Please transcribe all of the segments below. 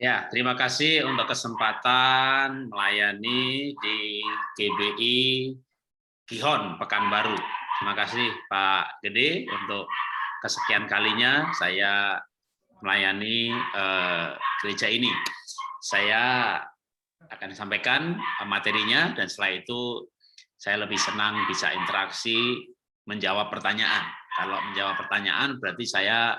Ya, terima kasih untuk kesempatan melayani di GBI Gihon Pekanbaru. Terima kasih Pak Gede untuk kesekian kalinya saya melayani gereja ini. Saya akan sampaikan materinya dan setelah itu saya lebih senang bisa interaksi menjawab pertanyaan. Kalau menjawab pertanyaan berarti saya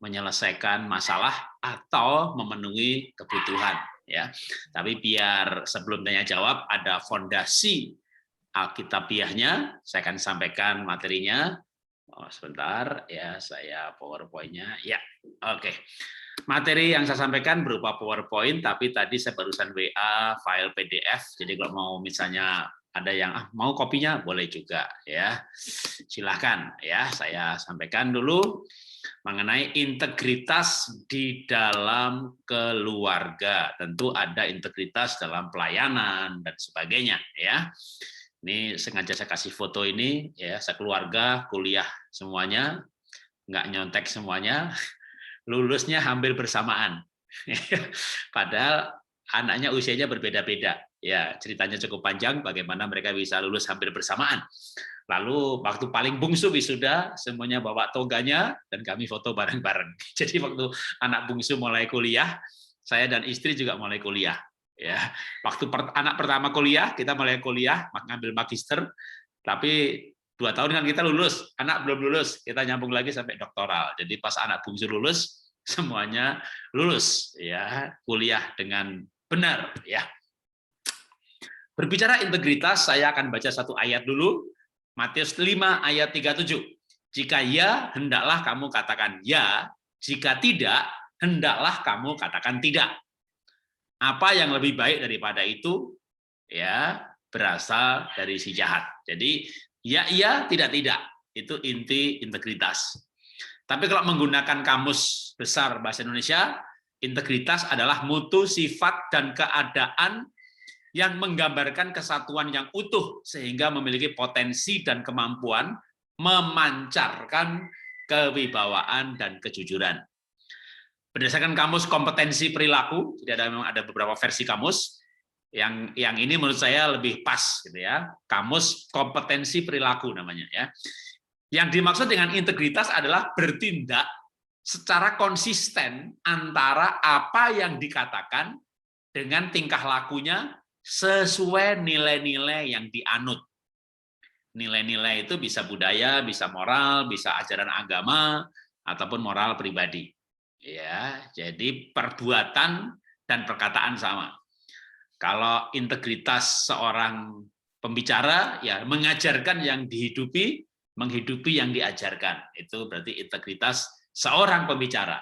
menyelesaikan masalah atau memenuhi kebutuhan, ya. Tapi biar sebelum tanya jawab ada fondasi alkitabiahnya, saya akan sampaikan materinya. Sebentar ya, saya PowerPoint-nya. Ya, oke. Materi yang saya sampaikan berupa PowerPoint, tapi tadi saya barusan WA file PDF. Jadi kalau mau misalnya ada yang mau kopinya boleh juga ya. Silahkan ya, saya sampaikan dulu mengenai integritas di dalam keluarga. Tentu ada integritas dalam pelayanan dan sebagainya ya. Ini sengaja saya kasih foto ini ya, sekeluarga kuliah semuanya, nggak nyontek semuanya, lulusnya hampir bersamaan. Padahal anaknya usianya berbeda-beda. Ya, ceritanya cukup panjang bagaimana mereka bisa lulus hampir bersamaan. Lalu waktu paling bungsu wisuda, semuanya bawa toganya dan kami foto bareng-bareng. Jadi waktu anak bungsu mulai kuliah, saya dan istri juga mulai kuliah. Ya, waktu anak pertama kuliah, kita mulai kuliah, ngambil magister, tapi 2 tahun kan kita lulus, anak belum lulus, kita nyambung lagi sampai doktoral. Jadi pas anak bungsu lulus, semuanya lulus, ya, kuliah dengan benar, ya. Berbicara integritas, saya akan baca satu ayat dulu, Matius 5 ayat 37. Jika ya, hendaklah kamu katakan ya, jika tidak, hendaklah kamu katakan tidak. Apa yang lebih baik daripada itu? Ya, berasal dari si jahat. Jadi, ya iya, tidak tidak. Itu inti integritas. Tapi kalau menggunakan kamus besar bahasa Indonesia, integritas adalah mutu, sifat, dan keadaan yang menggambarkan kesatuan yang utuh sehingga memiliki potensi dan kemampuan memancarkan kewibawaan dan kejujuran. Berdasarkan kamus kompetensi perilaku, jadi ada beberapa versi kamus. Yang ini menurut saya lebih pas gitu ya. Kamus kompetensi perilaku namanya ya. Yang dimaksud dengan integritas adalah bertindak secara konsisten antara apa yang dikatakan dengan tingkah lakunya sesuai nilai-nilai yang dianut. Nilai-nilai itu bisa budaya, bisa moral, bisa ajaran agama ataupun moral pribadi. Ya, jadi perbuatan dan perkataan sama. Kalau integritas seorang pembicara ya mengajarkan yang dihidupi, menghidupi yang diajarkan. Itu berarti integritas seorang pembicara.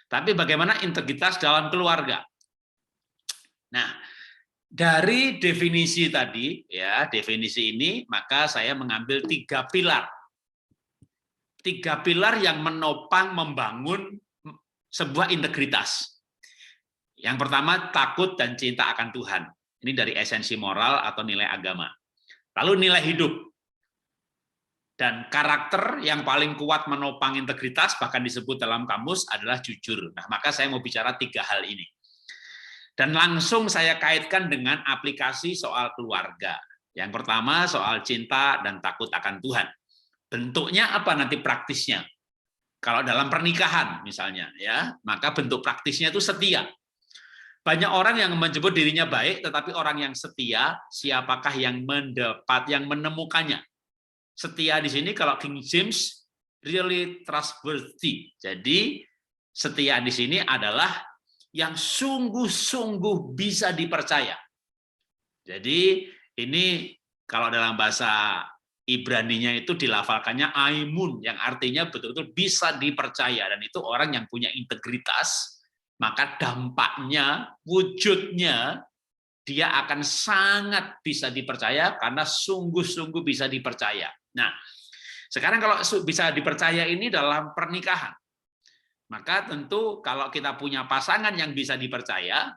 Tapi bagaimana integritas dalam keluarga? Nah, dari definisi tadi ya, definisi ini maka saya mengambil 3 pilar. 3 pilar yang menopang membangun sebuah integritas. Yang pertama, takut dan cinta akan Tuhan. Ini dari esensi moral atau nilai agama. Lalu nilai hidup. Dan karakter yang paling kuat menopang integritas, bahkan disebut dalam kamus, adalah jujur. Nah, maka saya mau bicara 3 hal ini. Dan langsung saya kaitkan dengan aplikasi soal keluarga. Yang pertama, soal cinta dan takut akan Tuhan. Bentuknya apa nanti praktisnya? Kalau dalam pernikahan misalnya, ya, maka bentuk praktisnya itu setia. Banyak orang yang menyebut dirinya baik, tetapi orang yang setia, siapakah yang menemukannya? Setia di sini kalau King James really trustworthy. Jadi setia di sini adalah yang sungguh-sungguh bisa dipercaya. Jadi ini kalau dalam bahasa Ibraninya itu dilafalkannya aimun, yang artinya betul-betul bisa dipercaya, dan itu orang yang punya integritas, maka dampaknya, wujudnya, dia akan sangat bisa dipercaya karena sungguh-sungguh bisa dipercaya. Nah, sekarang kalau bisa dipercaya ini dalam pernikahan, maka tentu kalau kita punya pasangan yang bisa dipercaya,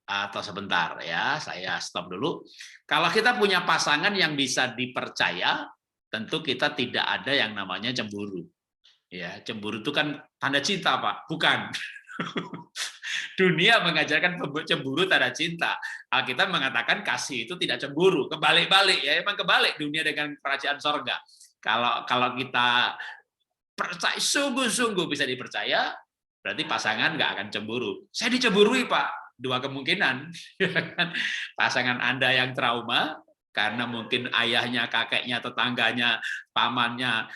atau sebentar ya, saya stop dulu. Kalau kita punya pasangan yang bisa dipercaya, tentu kita tidak ada yang namanya cemburu. Ya, cemburu itu kan tanda cinta, Pak, bukan. Dunia mengajarkan cemburu tak ada cinta. Alkitab mengatakan kasih itu tidak cemburu. Kebalik-balik ya, emang kebalik dunia dengan kerajaan sorga. Kalau kita percaya sungguh-sungguh bisa dipercaya, berarti pasangan nggak akan cemburu. Saya dicemburui Pak, dua kemungkinan. Pasangan Anda yang trauma karena mungkin ayahnya, kakeknya, tetangganya, pamannya,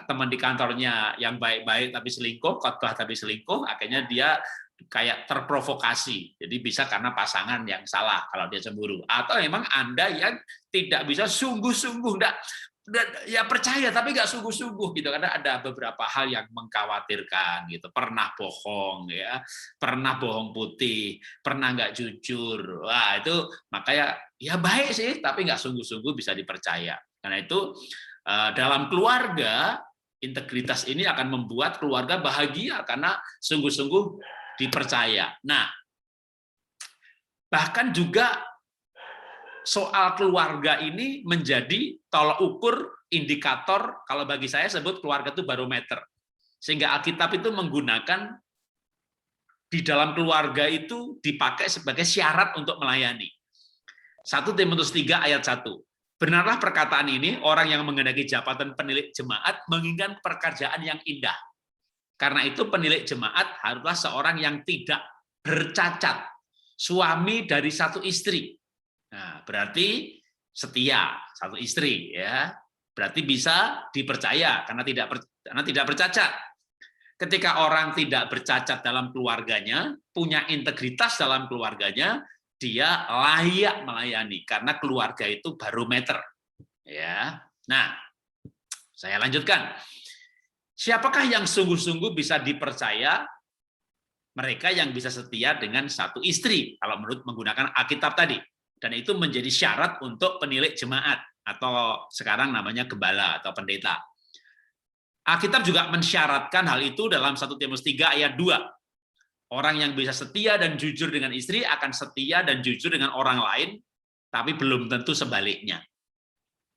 teman di kantornya yang baik-baik tapi selingkuh, khotbah tapi selingkuh, akhirnya dia kayak terprovokasi. Jadi bisa karena pasangan yang salah kalau dia cemburu. Atau memang Anda yang tidak bisa sungguh-sungguh, ya percaya tapi nggak sungguh-sungguh gitu, karena ada beberapa hal yang mengkhawatirkan gitu, pernah bohong ya, pernah bohong putih, pernah nggak jujur. Wah itu makanya ya baik sih tapi nggak sungguh-sungguh bisa dipercaya. Karena itu dalam keluarga integritas ini akan membuat keluarga bahagia karena sungguh-sungguh dipercaya. Nah bahkan juga soal keluarga ini menjadi tolak ukur, indikator, kalau bagi saya sebut keluarga itu barometer. Sehingga Alkitab itu menggunakan di dalam keluarga itu dipakai sebagai syarat untuk melayani. 1 Timotius 3 ayat 1. Benarlah perkataan ini, orang yang mengendaki jabatan penilik jemaat menginginkan pekerjaan yang indah. Karena itu penilik jemaat haruslah seorang yang tidak bercacat, suami dari satu istri. Nah, berarti setia satu istri ya. Berarti bisa dipercaya karena tidak bercacat. Ketika orang tidak bercacat dalam keluarganya, punya integritas dalam keluarganya, dia layak melayani karena keluarga itu barometer. Ya. Nah, saya lanjutkan. Siapakah yang sungguh-sungguh bisa dipercaya? Mereka yang bisa setia dengan satu istri kalau menurut menggunakan Alkitab tadi. Dan itu menjadi syarat untuk penilik jemaat, atau sekarang namanya gembala atau pendeta. Alkitab juga mensyaratkan hal itu dalam 1 Timotius 3 ayat 2. Orang yang bisa setia dan jujur dengan istri akan setia dan jujur dengan orang lain, tapi belum tentu sebaliknya.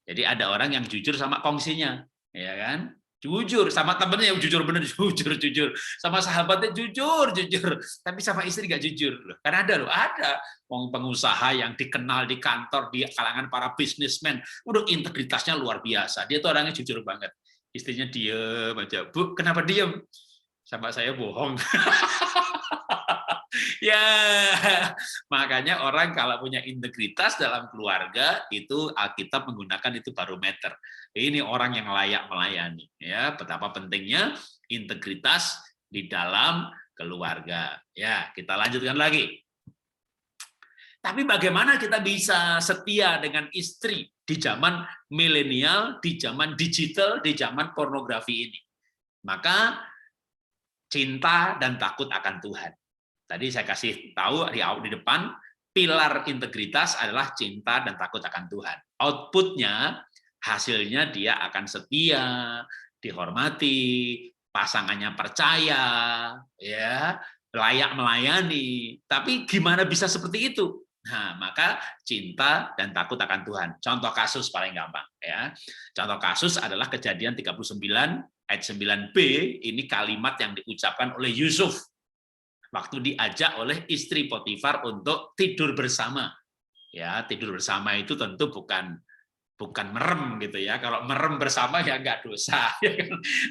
Jadi ada orang yang jujur sama kongsinya, ya kan? Jujur sama temennya yang jujur bener, jujur sama sahabatnya jujur tapi sama istri nggak jujur loh. Karena ada pengusaha yang dikenal di kantor, di kalangan para bisnismen, udah integritasnya luar biasa, dia tuh orangnya jujur banget, istrinya diem aja. Bu, kenapa diem? Sama saya bohong. Ya, makanya orang kalau punya integritas dalam keluarga itu Alkitab menggunakan itu barometer. Ini orang yang layak melayani. Ya, betapa pentingnya integritas di dalam keluarga. Ya, kita lanjutkan lagi. Tapi bagaimana kita bisa setia dengan istri di zaman milenial, di zaman digital, di zaman pornografi ini? Maka cinta dan takut akan Tuhan. Tadi saya kasih tahu di depan, pilar integritas adalah cinta dan takut akan Tuhan. Outputnya, hasilnya dia akan setia, dihormati, pasangannya percaya, ya, layak melayani. Tapi gimana bisa seperti itu? Nah, maka cinta dan takut akan Tuhan. Contoh kasus paling gampang, ya. Contoh kasus adalah Kejadian 39 ayat 9b, ini kalimat yang diucapkan oleh Yusuf waktu diajak oleh istri Potifar untuk tidur bersama. Ya, tidur bersama itu tentu bukan merem gitu ya. Kalau merem bersama ya nggak dosa.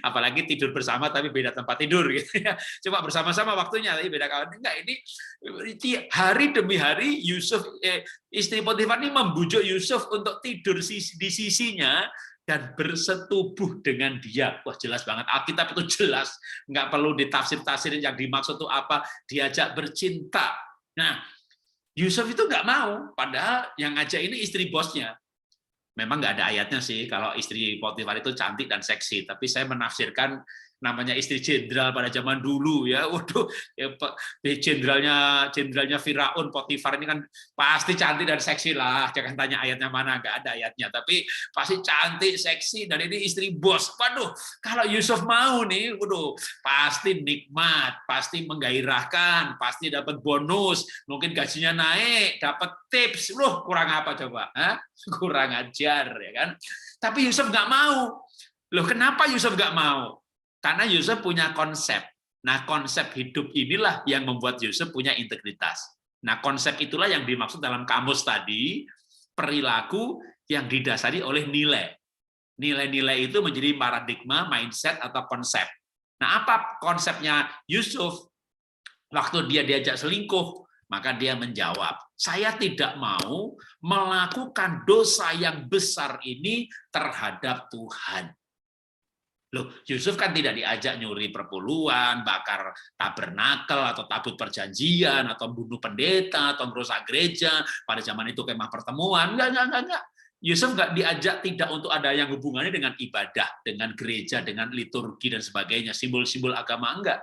Apalagi tidur bersama tapi beda tempat tidur gitu ya. Cuma bersama-sama waktunya tapi beda kawan. Enggak, ini hari demi hari Yusuf istri Potifar ini membujuk Yusuf untuk tidur di sisinya dan bersetubuh dengan dia. Wah, jelas banget. Alkitab itu jelas. Nggak perlu ditafsir-tafsirin yang dimaksud itu apa. Diajak bercinta. Nah, Yusuf itu nggak mau. Padahal yang ngajak ini istri bosnya. Memang nggak ada ayatnya sih kalau istri Potifar itu cantik dan seksi. Tapi saya menafsirkan namanya istri jenderal pada zaman dulu ya. Waduh, ya, jenderalnya Firaun, Potifar ini kan pasti cantik dan seksi lah. Jangan tanya ayatnya mana, nggak ada ayatnya. Tapi pasti cantik, seksi, dan ini istri bos. Waduh, kalau Yusuf mau nih, waduh, pasti nikmat, pasti menggairahkan, pasti dapat bonus, mungkin gajinya naik, dapat tips. Loh, kurang apa coba? Hah? Kurang ajar ya kan? Tapi Yusuf nggak mau. Loh, kenapa Yusuf nggak mau? Karena Yusuf punya konsep, Nah, konsep hidup inilah yang membuat Yusuf punya integritas. Nah, konsep itulah yang dimaksud dalam kamus tadi, perilaku yang didasari oleh nilai. Nilai-nilai itu menjadi paradigma, mindset, atau konsep. Nah, apa konsepnya Yusuf? Waktu dia diajak selingkuh, maka dia menjawab, saya tidak mau melakukan dosa yang besar ini terhadap Tuhan. Loh, Yusuf kan tidak diajak nyuri perpuluhan, bakar tabernakel atau tabut perjanjian, atau bunuh pendeta, atau merusak gereja. Pada zaman itu kemah pertemuan. Enggak. Yusuf nggak diajak tidak untuk ada yang hubungannya dengan ibadah, dengan gereja, dengan liturgi dan sebagainya, simbol-simbol agama, enggak.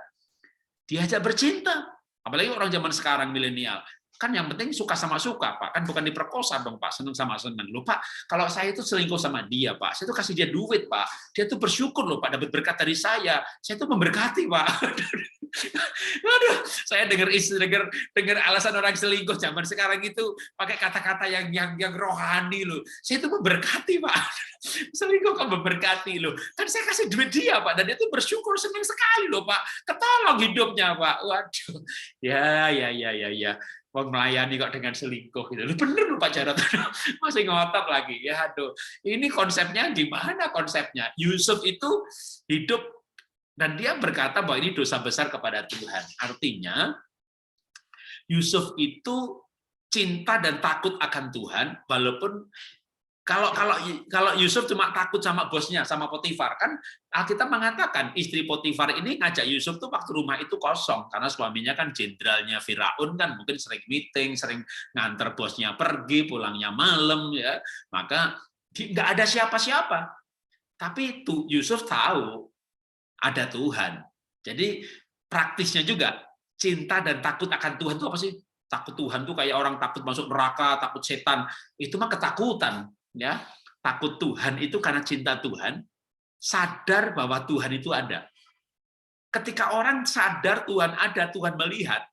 Diajak bercinta. Apalagi orang zaman sekarang milenial. Kan yang penting suka sama suka, Pak. Kan bukan diperkosa dong, Pak. Seneng sama seneng. Loh, Pak, kalau saya itu selingkuh sama dia, Pak. Saya itu kasih dia duit, Pak. Dia tuh bersyukur loh, Pak, dapat berkat dari saya. Saya itu memberkati, Pak. Aduh, saya dengar alasan orang selingkuh zaman sekarang itu pakai kata-kata yang rohani loh. Saya itu memberkati, Pak. Selingkuh kok memberkati loh. Kan saya kasih duit dia, Pak, dan dia tuh bersyukur senang sekali loh, Pak. Ketolong hidupnya, Pak. Waduh. Ya. Wong melayani kok dengan selingkuh gitu. Bener loh Pak Jarot. Masih ngotot lagi. Ya aduh. Ini konsepnya gimana konsepnya? Yusuf itu hidup dan dia berkata bahwa ini dosa besar kepada Tuhan. Artinya Yusuf itu cinta dan takut akan Tuhan walaupun kalau Yusuf cuma takut sama bosnya, sama Potifar, kan Alkitab mengatakan istri Potifar ini ngajak Yusuf tuh waktu rumah itu kosong, karena suaminya kan jenderalnya Firaun, kan mungkin sering meeting, sering nganter bosnya pergi, pulangnya malam, ya maka nggak ada siapa-siapa. Tapi itu Yusuf tahu ada Tuhan. Jadi praktisnya juga cinta dan takut akan Tuhan itu apa sih? Takut Tuhan tuh kayak orang takut masuk neraka, takut setan, itu mah ketakutan. Ya, takut Tuhan itu karena cinta Tuhan, sadar bahwa Tuhan itu ada. Ketika orang sadar Tuhan ada, Tuhan melihat,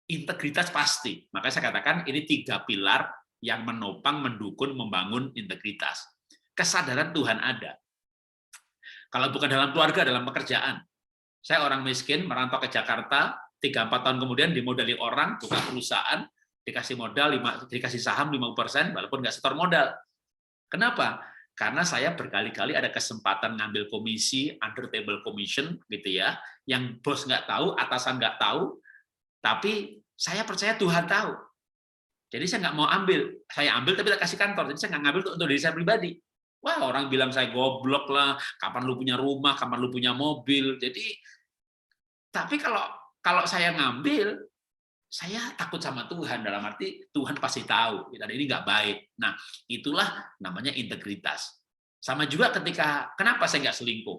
integritas pasti. Makanya saya katakan ini 3 pilar yang menopang, mendukung, membangun integritas. Kesadaran Tuhan ada. Kalau bukan dalam keluarga, dalam pekerjaan. Saya orang miskin, merantau ke Jakarta, 3-4 tahun kemudian dimodali orang, buka perusahaan, dikasih modal, dikasih saham 5%, walaupun nggak setor modal. Kenapa? Karena saya berkali-kali ada kesempatan ngambil komisi, under table commission, gitu ya, yang bos nggak tahu, atasan nggak tahu, tapi saya percaya Tuhan tahu. Jadi saya nggak mau ambil, saya ambil tapi tak kasih kantor, jadi saya nggak ngambil untuk diri saya pribadi. Wah, orang bilang saya goblok lah, kapan lu punya rumah, kapan lu punya mobil. Jadi, tapi kalau saya ngambil, saya takut sama Tuhan, dalam arti Tuhan pasti tahu, dan ini nggak baik. Nah, itulah namanya integritas. Sama juga ketika, kenapa saya nggak selingkuh?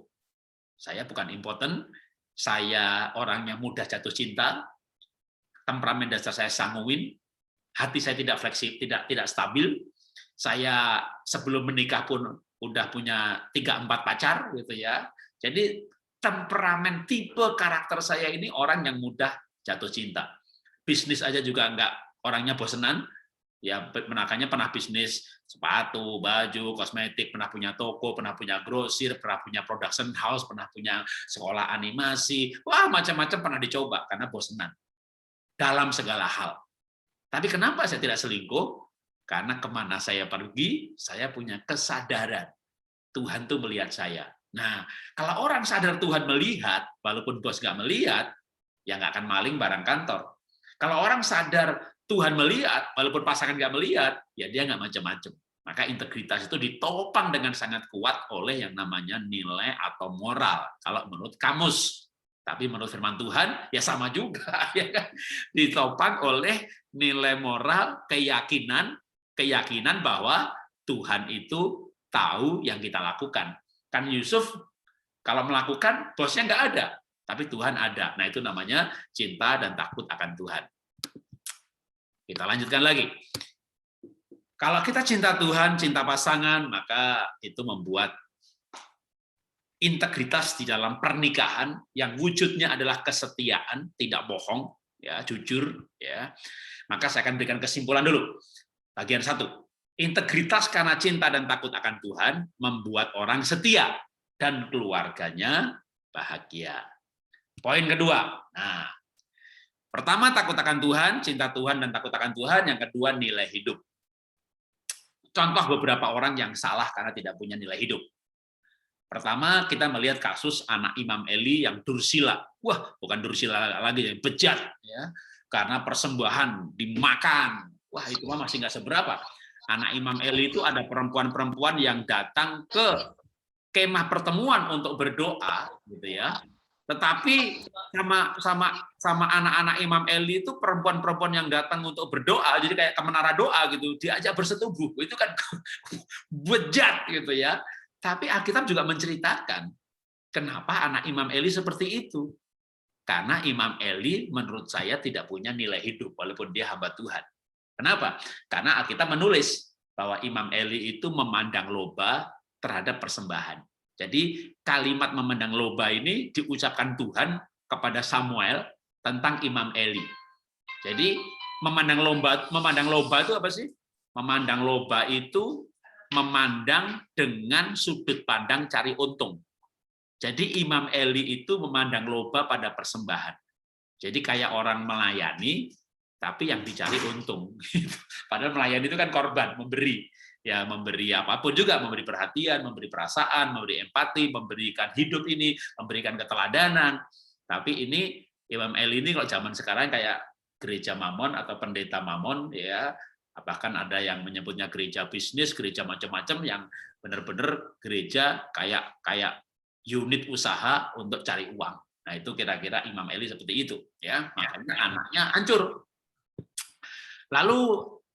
Saya bukan impoten, saya orang yang mudah jatuh cinta, temperamen dasar saya sanguin, hati saya tidak fleksibel, tidak stabil. Saya sebelum menikah pun udah punya 3-4 pacar, gitu ya. Jadi temperamen tipe karakter saya ini orang yang mudah jatuh cinta. Bisnis aja juga enggak, orangnya bosenan, ya makanya pernah bisnis sepatu, baju, kosmetik, pernah punya toko, pernah punya grosir, pernah punya production house, pernah punya sekolah animasi, wah macam-macam pernah dicoba karena bosenan dalam segala hal. Tapi kenapa saya tidak selingkuh? Karena kemana saya pergi, saya punya kesadaran Tuhan tuh melihat saya. Nah, kalau orang sadar Tuhan melihat, walaupun bos nggak melihat, ya nggak akan maling barang kantor. Kalau orang sadar Tuhan melihat, walaupun pasangan nggak melihat, ya dia nggak macam-macam. Maka integritas itu ditopang dengan sangat kuat oleh yang namanya nilai atau moral. Kalau menurut kamus, tapi menurut firman Tuhan, ya sama juga. Ya kan? Ditopang oleh nilai moral, keyakinan bahwa Tuhan itu tahu yang kita lakukan. Kan Yusuf kalau melakukan, bosnya nggak ada. Tapi Tuhan ada. Nah, itu namanya cinta dan takut akan Tuhan. Kita lanjutkan lagi. Kalau kita cinta Tuhan, cinta pasangan, maka itu membuat integritas di dalam pernikahan yang wujudnya adalah kesetiaan, tidak bohong, ya, jujur, ya. Maka saya akan berikan kesimpulan dulu. Bagian 1. Integritas karena cinta dan takut akan Tuhan membuat orang setia dan keluarganya bahagia. Poin kedua. Nah, pertama takut akan Tuhan, cinta Tuhan dan takut akan Tuhan. Yang kedua nilai hidup. Contoh beberapa orang yang salah karena tidak punya nilai hidup. Pertama, kita melihat kasus anak Imam Eli yang dursila. Wah, bukan dursila lagi, yang bejat. Ya. Karena persembahan dimakan. Wah, itu mah masih nggak seberapa. Anak Imam Eli itu ada perempuan-perempuan yang datang ke kemah pertemuan untuk berdoa, gitu ya. Tetapi sama anak-anak Imam Eli itu perempuan-perempuan yang datang untuk berdoa, jadi kayak ke menara doa gitu, diajak bersetubuh. Itu kan bejat gitu ya. Tapi Alkitab juga menceritakan kenapa anak Imam Eli seperti itu. Karena Imam Eli menurut saya tidak punya nilai hidup walaupun dia hamba Tuhan. Kenapa? Karena Alkitab menulis bahwa Imam Eli itu memandang loba terhadap persembahan. Jadi kalimat memandang loba ini diucapkan Tuhan kepada Samuel tentang Imam Eli. Jadi memandang loba itu apa sih? Memandang loba itu memandang dengan sudut pandang cari untung. Jadi Imam Eli itu memandang loba pada persembahan. Jadi kayak orang melayani, tapi yang dicari untung. Padahal melayani itu kan korban, memberi. Ya, memberi apapun juga, memberi perhatian, memberi perasaan, memberi empati, memberikan hidup ini, memberikan keteladanan. Tapi ini Imam Eli ini kalau zaman sekarang kayak gereja mamon atau pendeta mamon, ya, bahkan ada yang menyebutnya gereja bisnis, gereja macam-macam yang benar-benar gereja kayak unit usaha untuk cari uang. Nah, itu kira-kira Imam Eli seperti itu, ya. Makanya anaknya hancur. Lalu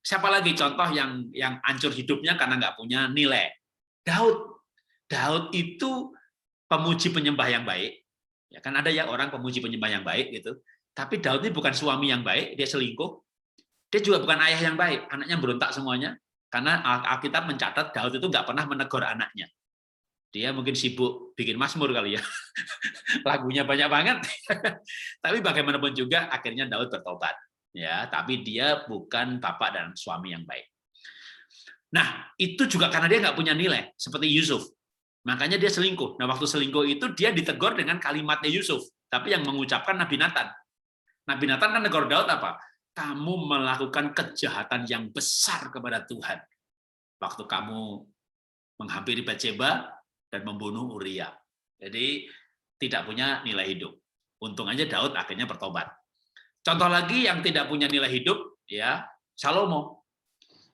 siapa lagi contoh yang hancur hidupnya karena nggak punya nilai? Daud. Daud itu pemuji penyembah yang baik. Ya kan ada ya orang pemuji penyembah yang baik gitu. Tapi Daud ini bukan suami yang baik, dia selingkuh. Dia juga bukan ayah yang baik, anaknya berontak semuanya. Karena Alkitab mencatat Daud itu nggak pernah menegur anaknya. Dia mungkin sibuk bikin mazmur kali ya. Lagunya banyak banget. Tapi bagaimanapun juga akhirnya Daud bertobat. Ya, tapi dia bukan bapak dan suami yang baik. Nah, itu juga karena dia nggak punya nilai, seperti Yusuf. Makanya dia selingkuh. Nah, waktu selingkuh itu dia ditegur dengan kalimatnya Yusuf, tapi yang mengucapkan Nabi Nathan. Nabi Nathan kan negur Daud apa? Kamu melakukan kejahatan yang besar kepada Tuhan. Waktu kamu menghampiri Batsheba dan membunuh Uria. Jadi tidak punya nilai hidup. Untung aja Daud akhirnya bertobat. Contoh lagi yang tidak punya nilai hidup, ya Salomo.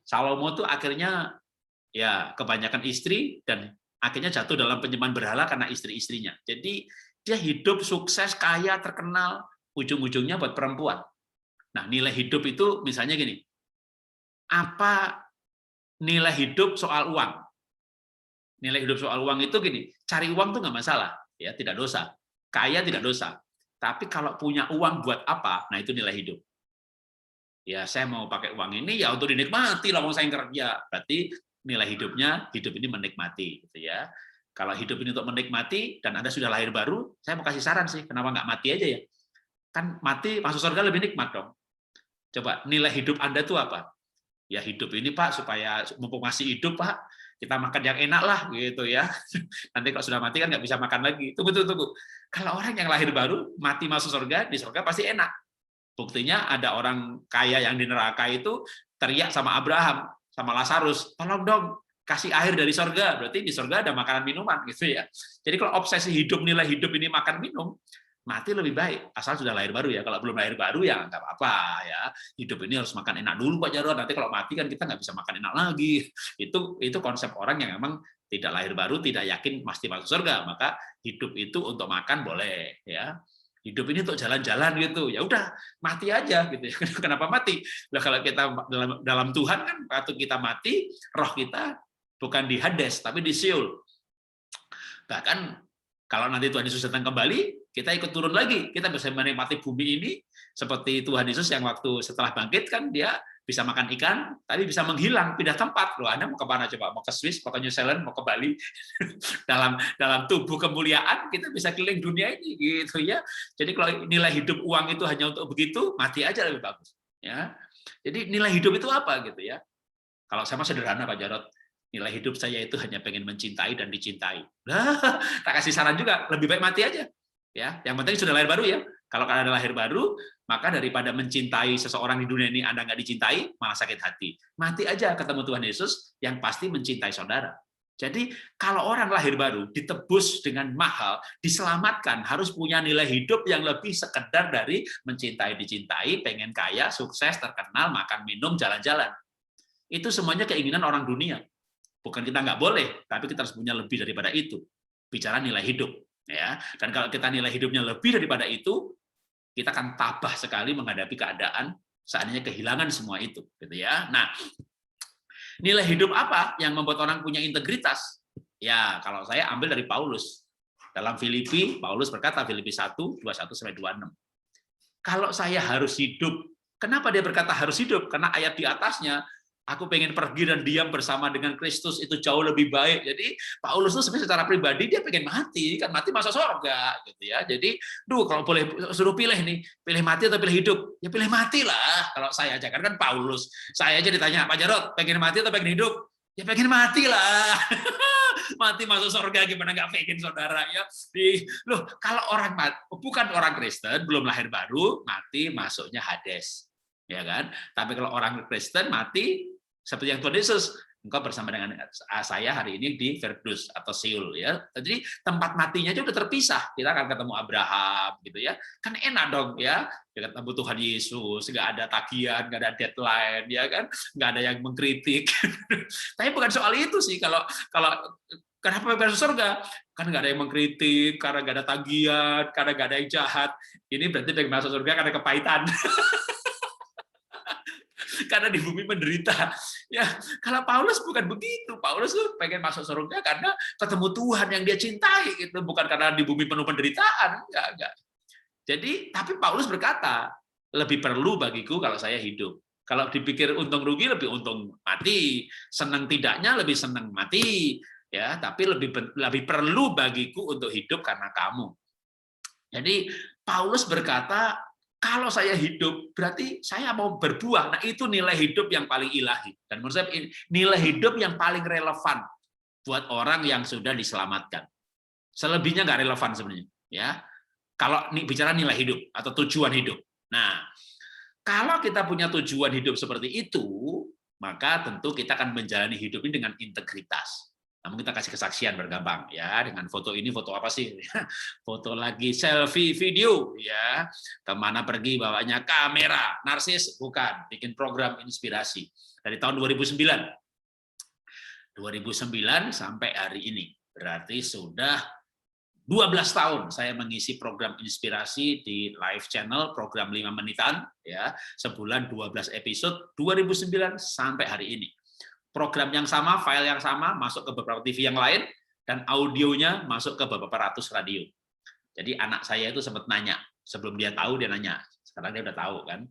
Salomo tuh akhirnya ya kebanyakan istri dan akhirnya jatuh dalam penyembahan berhala karena istri-istrinya. Jadi dia hidup sukses, kaya, terkenal, ujung-ujungnya buat perempuan. Nah, nilai hidup itu misalnya gini, apa nilai hidup soal uang? Nilai hidup soal uang itu gini, cari uang tuh nggak masalah, ya tidak dosa. Kaya tidak dosa. Tapi kalau punya uang buat apa? Nah, itu nilai hidup. Ya, saya mau pakai uang ini ya untuk dinikmati lah, mau saya kerja. Berarti nilai hidupnya, hidup ini menikmati, gitu ya. Kalau hidup ini untuk menikmati dan Anda sudah lahir baru, saya mau kasih saran sih, kenapa nggak mati aja ya? Kan mati masuk surga lebih nikmat dong. Coba nilai hidup Anda itu apa? Ya hidup ini Pak, supaya mumpung masih hidup Pak, kita makan yang enak lah gitu ya. Nanti kalau sudah mati kan nggak bisa makan lagi. Tunggu. Kalau orang yang lahir baru, mati masuk surga, di surga pasti enak. Buktinya ada orang kaya yang di neraka itu teriak sama Abraham, sama Lazarus, tolong dong kasih air dari surga. Berarti di surga ada makanan minuman gitu ya. Jadi kalau obsesi hidup, nilai hidup ini makan minum, mati lebih baik, asal sudah lahir baru ya. Kalau belum lahir baru ya nggak apa-apa ya. Hidup ini harus makan enak dulu Pak Jarod. Nanti kalau mati kan kita nggak bisa makan enak lagi. Itu konsep orang yang memang tidak lahir baru, tidak yakin pasti masuk surga. Maka hidup itu untuk makan boleh ya. Hidup ini untuk jalan-jalan gitu. Ya udah mati aja gitu ya. Kenapa mati? Nah, kalau kita dalam Tuhan kan waktu kita mati, roh kita bukan di Hades tapi di Sheol. Bahkan kalau nanti Tuhan Yesus datang kembali, kita ikut turun lagi. Kita bisa menikmati bumi ini seperti Tuhan Yesus yang waktu setelah bangkit kan dia bisa makan ikan, tapi bisa menghilang, pindah tempat. Loh, Anda mau ke mana coba? Mau ke Swiss, mau ke New Zealand, mau ke Bali? dalam tubuh kemuliaan kita bisa keliling dunia ini gitu ya. Jadi kalau nilai hidup uang itu hanya untuk begitu, mati aja lebih bagus. Ya. Jadi nilai hidup itu apa gitu ya? Kalau sama sederhana Pak Jarod. Nilai hidup saya itu hanya pengen mencintai dan dicintai. Nah, tak kasih saran juga, lebih baik mati aja. Ya, yang penting sudah lahir baru ya. Kalau Anda lahir baru, maka daripada mencintai seseorang di dunia ini Anda nggak dicintai, malah sakit hati. Mati aja ketemu Tuhan Yesus yang pasti mencintai saudara. Jadi kalau orang lahir baru ditebus dengan mahal, diselamatkan, harus punya nilai hidup yang lebih sekedar dari mencintai, dicintai, pengen kaya, sukses, terkenal, makan, minum, jalan-jalan. Itu semuanya keinginan orang dunia. Bukan kita nggak boleh, tapi kita harus punya lebih daripada itu. Bicara nilai hidup. Ya, dan kalau kita nilai hidupnya lebih daripada itu, kita akan tabah sekali menghadapi keadaan seandainya kehilangan semua itu, gitu ya. Nah, nilai hidup apa yang membuat orang punya integritas? Ya, kalau saya ambil dari Paulus. Dalam Filipi, Paulus berkata, Filipi 1, 21-26. Kalau saya harus hidup, kenapa dia berkata harus hidup? Karena ayat di atasnya, aku pengen pergi dan diam bersama dengan Kristus, itu jauh lebih baik. Jadi Paulus itu sebenarnya secara pribadi dia pengen mati, kan mati masuk surga, gitu ya. Jadi, kalau boleh suruh pilih nih, pilih mati atau pilih hidup? Ya pilih mati lah. Kalau saya aja kan Paulus, saya aja ditanya, Pak Jarod, pengen mati atau pengen hidup? Ya pengen mati lah. Mati masuk surga gimana nggak pengen saudara ya. Loh, kalau orang bukan orang Kristen, belum lahir baru, mati masuknya Hades. Ya kan? Tapi kalau orang Kristen mati seperti yang Tuhan Yesus, engkau bersama dengan saya hari ini di Firdaus atau Seoul ya. Jadi tempat matinya aja udah terpisah. Kita akan ketemu Abraham gitu ya. Kan enak dong ya. Kita ketemu Tuhan Yesus, nggak ada tagihan, nggak ada deadline ya kan, nggak ada yang mengkritik. Tapi bukan soal itu sih. Kalau kenapa masuk surga? Kan nggak ada yang mengkritik, karena nggak ada tagihan, karena nggak ada yang jahat. Ini berarti pengen masuk surga karena kepahitan. Karena di bumi menderita. Ya, kalau Paulus bukan begitu. Paulus tuh pengen masuk surga karena ketemu Tuhan yang dia cintai, itu bukan karena di bumi penuh penderitaan. Enggak. Jadi, tapi Paulus berkata, lebih perlu bagiku kalau saya hidup. Kalau dipikir untung rugi, lebih untung mati. Senang tidaknya, lebih senang mati. Ya, tapi lebih perlu bagiku untuk hidup karena kamu. Jadi Paulus berkata, kalau saya hidup, berarti saya mau berbuah. Nah, itu nilai hidup yang paling ilahi. Dan menurut saya, nilai hidup yang paling relevan buat orang yang sudah diselamatkan. Selebihnya nggak relevan sebenarnya. Ya, kalau bicara nilai hidup atau tujuan hidup. Nah, kalau kita punya tujuan hidup seperti itu, maka tentu kita akan menjalani hidup ini dengan integritas. Namun kita kasih kesaksian bergampang ya, dengan foto ini foto apa sih? Foto lagi selfie video ya. Kemana pergi bawanya kamera, narsis bukan, bikin program inspirasi dari tahun 2009 sampai hari ini. Berarti sudah 12 tahun saya mengisi program inspirasi di live channel, program 5 menitan ya, sebulan 12 episode 2009 sampai hari ini. Program yang sama, file yang sama, masuk ke beberapa TV yang lain, dan audionya masuk ke beberapa ratus radio. Jadi anak saya itu sempat nanya, sebelum dia tahu, dia nanya. Sekarang dia udah tahu kan.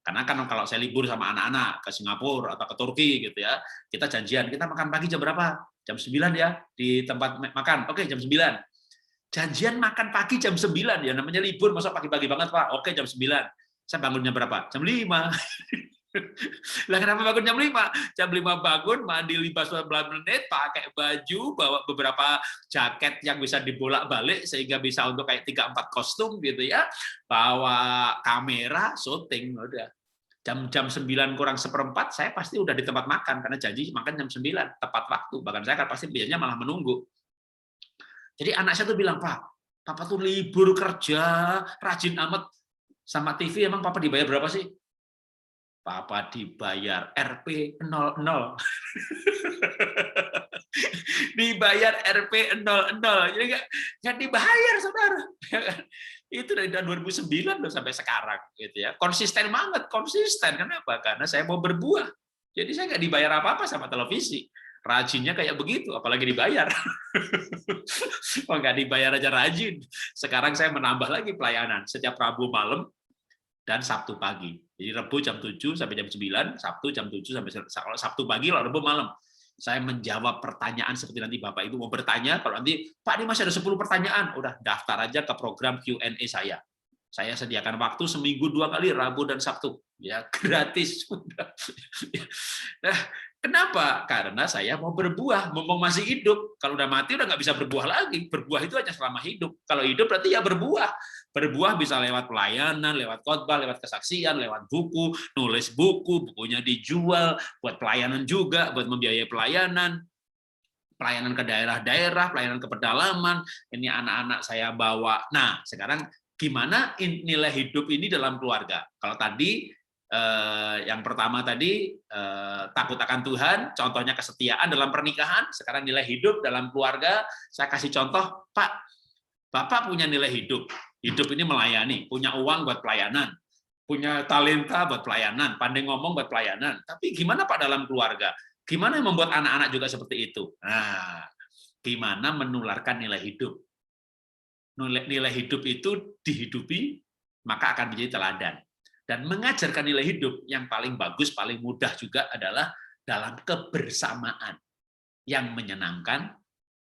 Karena kan kalau saya libur sama anak-anak ke Singapura atau ke Turki gitu ya, kita janjian, kita makan pagi jam berapa? Jam 9 ya, di tempat makan. Oke, jam 9. Janjian makan pagi jam 9, ya namanya libur, masa pagi-pagi banget Pak? Oke, jam 9. Saya bangunnya berapa? Jam 5. Lah kenapa bangun jam 5? Jam 5 bangun, mandi 15 menit, pakai baju, bawa beberapa jaket yang bisa dibolak-balik sehingga bisa untuk kayak 3-4 kostum gitu ya. Bawa kamera, syuting udah. Jam 9 kurang seperempat saya pasti udah di tempat makan karena janji makan jam 9 tepat waktu. Bahkan saya kan pasti biasanya malah menunggu. Jadi anak saya tuh bilang, "Pak, Papa tuh libur kerja, rajin amat sama TV, emang Papa dibayar berapa sih?" Papa dibayar Rp 00. Dibayar Rp 00. Jadi nggak dibayar, saudara. Itu dari tahun 2009 loh sampai sekarang, gitu ya. Konsisten banget, konsisten. Kenapa? Karena saya mau berbuah. Jadi saya nggak dibayar apa-apa sama televisi. Rajinnya kayak begitu, apalagi dibayar. Oh, nggak dibayar aja rajin. Sekarang saya menambah lagi pelayanan setiap Rabu malam dan Sabtu pagi. Jadi Rabu jam 7 sampai jam 9, Sabtu jam 7 sampai Sabtu pagi, lalu Rabu malam. Saya menjawab pertanyaan seperti nanti Bapak Ibu mau bertanya, kalau nanti Pak ini masih ada 10 pertanyaan, udah daftar aja ke program Q&A saya. Saya sediakan waktu seminggu 2 kali, Rabu dan Sabtu. Ya, gratis. Nah, Kenapa? Karena saya mau berbuah, mumpung masih hidup. Kalau udah mati udah nggak bisa berbuah lagi. Berbuah itu hanya selama hidup. Kalau hidup berarti ya berbuah. Berbuah bisa lewat pelayanan, lewat khotbah, lewat kesaksian, lewat buku, nulis buku, bukunya dijual, buat pelayanan juga, buat membiayai pelayanan ke daerah-daerah, pelayanan ke pedalaman. Ini anak-anak saya bawa. Nah, sekarang gimana nilai hidup ini dalam keluarga? Kalau tadi yang pertama tadi takut akan Tuhan, contohnya kesetiaan dalam pernikahan. Sekarang nilai hidup dalam keluarga, saya kasih contoh, Pak, Bapak punya nilai hidup. Hidup ini melayani, punya uang buat pelayanan, punya talenta buat pelayanan, pandai ngomong buat pelayanan. Tapi gimana Pak dalam keluarga? Gimana membuat anak-anak juga seperti itu? Nah, gimana menularkan nilai hidup? Nilai hidup itu dihidupi, maka akan menjadi teladan. Dan mengajarkan nilai hidup yang paling bagus, paling mudah juga adalah dalam kebersamaan yang menyenangkan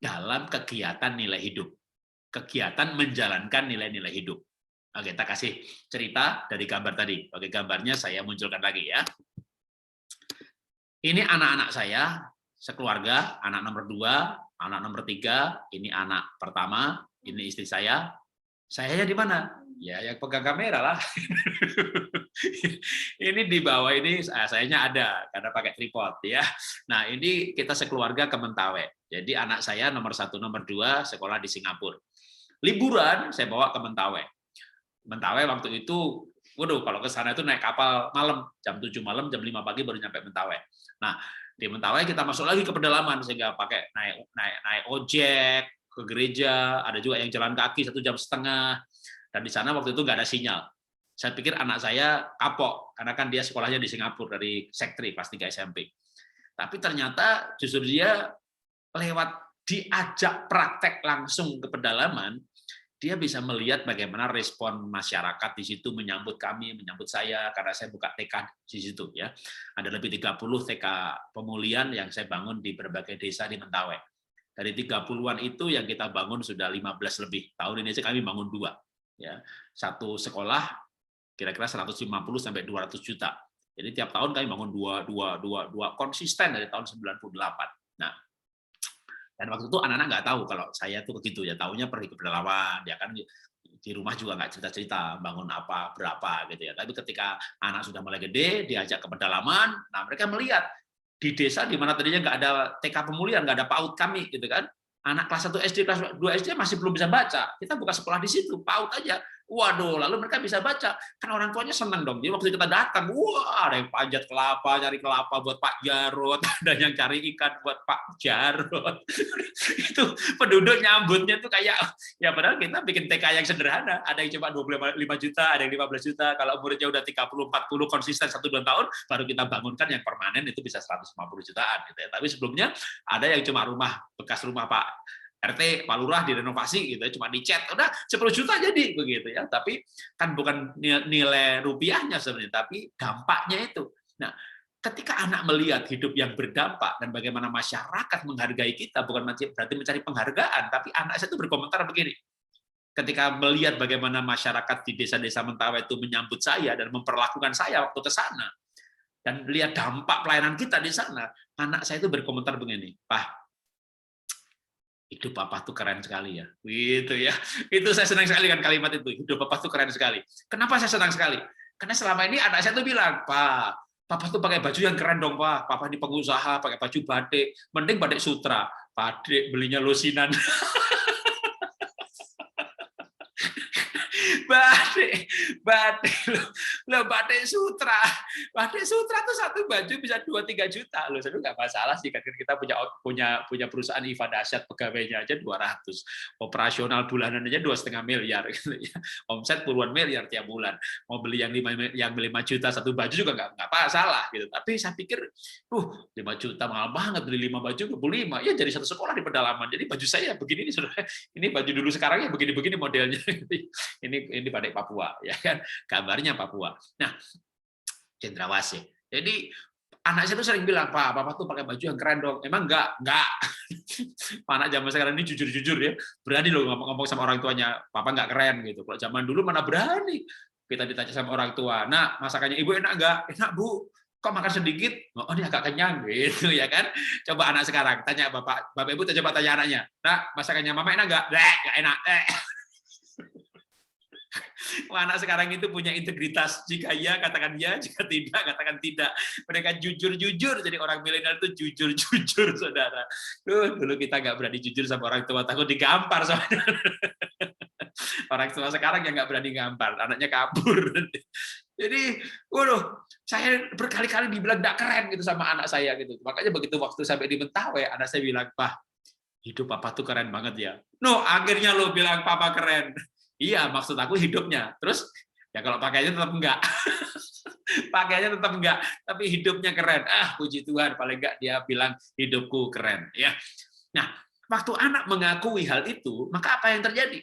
dalam kegiatan nilai hidup. Kegiatan menjalankan nilai-nilai hidup. Oke, kita kasih cerita dari gambar tadi. Oke, gambarnya saya munculkan lagi ya. Ini anak-anak saya, sekeluarga, anak nomor 2, anak nomor 3, ini anak pertama, ini istri saya. Sayanya di mana? Ya, yang pegang kamera lah. Ini di bawah ini sayanya ada karena pakai tripod ya. Nah, ini kita sekeluarga ke Mentawai. Jadi anak saya nomor 1, nomor 2 sekolah di Singapura. Liburan saya bawa ke Mentawai. Mentawai waktu itu, waduh, kalau ke sana itu naik kapal malam, jam 7 malam, jam 5 pagi baru nyampe Mentawai. Nah, di Mentawai kita masuk lagi ke pedalaman sehingga pakai naik ojek ke gereja, ada juga yang jalan kaki 1,5 jam. Dan di sana waktu itu nggak ada sinyal. Saya pikir anak saya kapok, karena kan dia sekolahnya di Singapura, dari Sektri, kelas 3 SMP. Tapi ternyata justru dia lewat diajak praktek langsung ke pedalaman, dia bisa melihat bagaimana respon masyarakat di situ menyambut kami, menyambut saya, karena saya buka TK di situ. Ya. Ada lebih 30 TK pemulihan yang saya bangun di berbagai desa di Mentawai. Dari 30-an itu yang kita bangun sudah 15 lebih. Tahun ini aja kami bangun 2. Ya, satu sekolah kira-kira 150 sampai 200 juta. Jadi tiap tahun kami bangun dua konsisten dari tahun 98. Nah, dan waktu itu anak-anak nggak tahu kalau saya tuh begitu ya, tahunya pergi ke pedalaman, ya kan di rumah juga nggak cerita-cerita bangun apa berapa gitu ya. Tapi ketika anak sudah mulai gede, diajak ke pedalaman, nah mereka melihat di desa di mana tadinya nggak ada TK pemulihan, nggak ada PAUD kami gitu kan. Anak kelas 1 SD, kelas 2 SD masih belum bisa baca. Kita buka sekolah di situ, PAUD aja. Waduh, lalu mereka bisa baca. Kan orang tuanya senang dong. Jadi waktu kita datang, wah, ada yang panjat kelapa, cari kelapa buat Pak Jarot, ada yang cari ikan buat Pak Jarot. Itu penduduk nyambutnya tuh kayak, ya padahal kita bikin TK yang sederhana. Ada yang cuma 25 juta, ada yang 15 juta. Kalau muridnya udah 30-40 konsisten 1-2 tahun, baru kita bangunkan yang permanen itu bisa 150 jutaan. Gitu ya. Tapi sebelumnya ada yang cuma bekas rumah Pak RT, Pak Lurah direnovasi gitu ya, cuma dicat, udah 10 juta jadi begitu ya. Tapi kan bukan nilai rupiahnya sebenarnya, tapi dampaknya itu. Nah, ketika anak melihat hidup yang berdampak dan bagaimana masyarakat menghargai kita, bukan berarti mencari penghargaan, tapi anak saya itu berkomentar begini. Ketika melihat bagaimana masyarakat di desa-desa Mentawai itu menyambut saya dan memperlakukan saya waktu ke sana, dan lihat dampak pelayanan kita di sana, anak saya itu berkomentar begini, Pak, hidup Papa tuh keren sekali ya, gitu ya. Itu saya senang sekali kan kalimat itu, hidup Papa tuh keren sekali. Kenapa saya senang sekali? Karena selama ini anak saya tuh bilang, Pak, Papa tuh pakai baju yang keren dong, Pak. Papa di pengusaha, pakai baju batik, mending batik sutra. Batik belinya lusinan. batik sutra tuh satu baju bisa 2-3 juta loh. Saya nggak masalah sih, kan kita punya perusahaan IFA dahsyat, pegawainya aja 200, operasional bulanan aja 2,5 miliar gitu ya. Omset puluhan miliar tiap bulan. Mau beli yang 5 juta satu baju juga nggak masalah gitu. Tapi saya pikir 5 juta mahal banget, beli 5 baju 25 ya, jadi satu sekolah di pedalaman. Jadi baju saya begini nih, Saudara. Ini baju dulu sekarang ya begini-begini modelnya. Ini batik Papua ya kan, gambarnya Papua. Nah, cendrawasih. Jadi anak saya tuh sering bilang, Pak, Papa tuh pakai baju yang keren dong. Emang enggak. Anak zaman sekarang ini jujur-jujur ya, berani loh ngomong sama orang tuanya, Papa enggak keren gitu. Kalau zaman dulu mana berani. Kita ditanya sama orang tua, nah masakannya ibu enak enggak? Enak, Bu. kok makan sedikit? Oh, ini agak kenyang gitu ya kan. Coba anak sekarang tanya bapak ibu, coba tanya anaknya. Nah, masakannya mama enak nggak? Nggak enak. Wah, anak sekarang itu punya integritas. Jika ya, katakan ya. Jika tidak, katakan tidak. Mereka jujur-jujur. Jadi orang milenial itu jujur-jujur, saudara. Dulu kita nggak berani jujur sama orang tua, takut digampar sama orang tua sekarang yang nggak berani gampar, anaknya kabur. Jadi, waduh, saya berkali-kali dibilang nggak keren gitu sama anak saya gitu. Makanya begitu waktu sampai di Mentawai, anak saya bilang, "Pak, hidup papa tuh keren banget ya." No, akhirnya lo bilang papa keren. Iya, maksud aku hidupnya. Terus ya kalau pakainya tetap enggak. Pakainya tetap enggak, tapi hidupnya keren. Puji Tuhan, paling enggak dia bilang hidupku keren, ya. Nah, waktu anak mengakui hal itu, maka apa yang terjadi?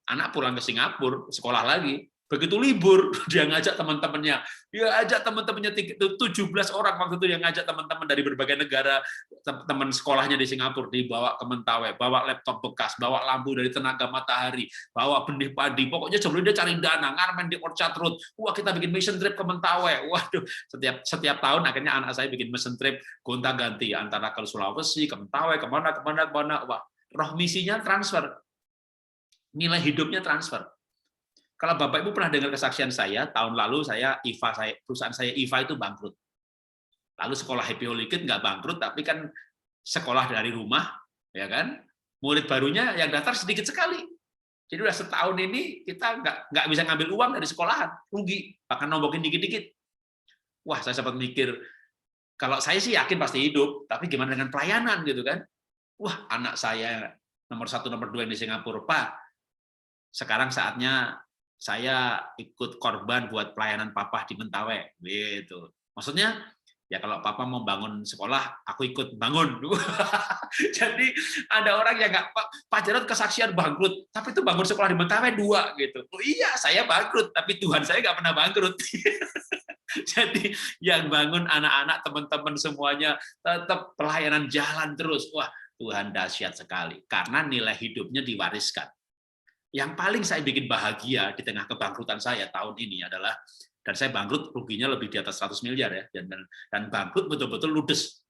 Anak pulang ke Singapura, sekolah lagi. Begitu libur, dia ngajak teman-temannya. Dia ajak teman-temannya 17 orang waktu itu, yang ngajak teman-teman dari berbagai negara, teman sekolahnya di Singapura, dibawa ke Mentawai, bawa laptop bekas, bawa lampu dari tenaga matahari, bawa benih padi. Pokoknya sebelum dia cari dana, ngarmen di Orchard Road. Wah, kita bikin mission trip ke Mentawai. Waduh, setiap tahun akhirnya anak saya bikin mission trip gonta-ganti antara ke Sulawesi, ke Mentawai, kemana. Wah, roh misinya transfer. Nilai hidupnya transfer. Kalau Bapak Ibu pernah dengar kesaksian saya, tahun lalu perusahaan saya IVA itu bangkrut. Lalu sekolah Happy Holy Kid nggak bangkrut, tapi kan sekolah dari rumah, ya kan? Murid barunya yang daftar sedikit sekali. Jadi udah setahun ini kita nggak bisa ngambil uang dari sekolahan, rugi, bahkan nombokin dikit-dikit. Wah, saya sempat mikir, kalau saya sih yakin pasti hidup, tapi gimana dengan pelayanan gitu kan? Wah, anak saya nomor 1, nomor 2 di Singapura, Pak. Sekarang saatnya saya ikut korban buat pelayanan papa di Mentawai, gitu. Maksudnya, ya kalau papa mau bangun sekolah, aku ikut bangun. Jadi ada orang yang nggak, Pak Jarod kesaksian bangkrut, tapi itu bangun sekolah di Mentawai 2, gitu. Oh iya, saya bangkrut, tapi Tuhan saya nggak pernah bangkrut. Jadi yang bangun anak-anak, teman-teman semuanya, tetap pelayanan jalan terus. Wah, Tuhan dahsyat sekali, karena nilai hidupnya diwariskan. Yang paling saya bikin bahagia di tengah kebangkrutan saya tahun ini adalah, dan saya bangkrut ruginya lebih di atas 100 miliar ya, dan bangkrut betul-betul ludes,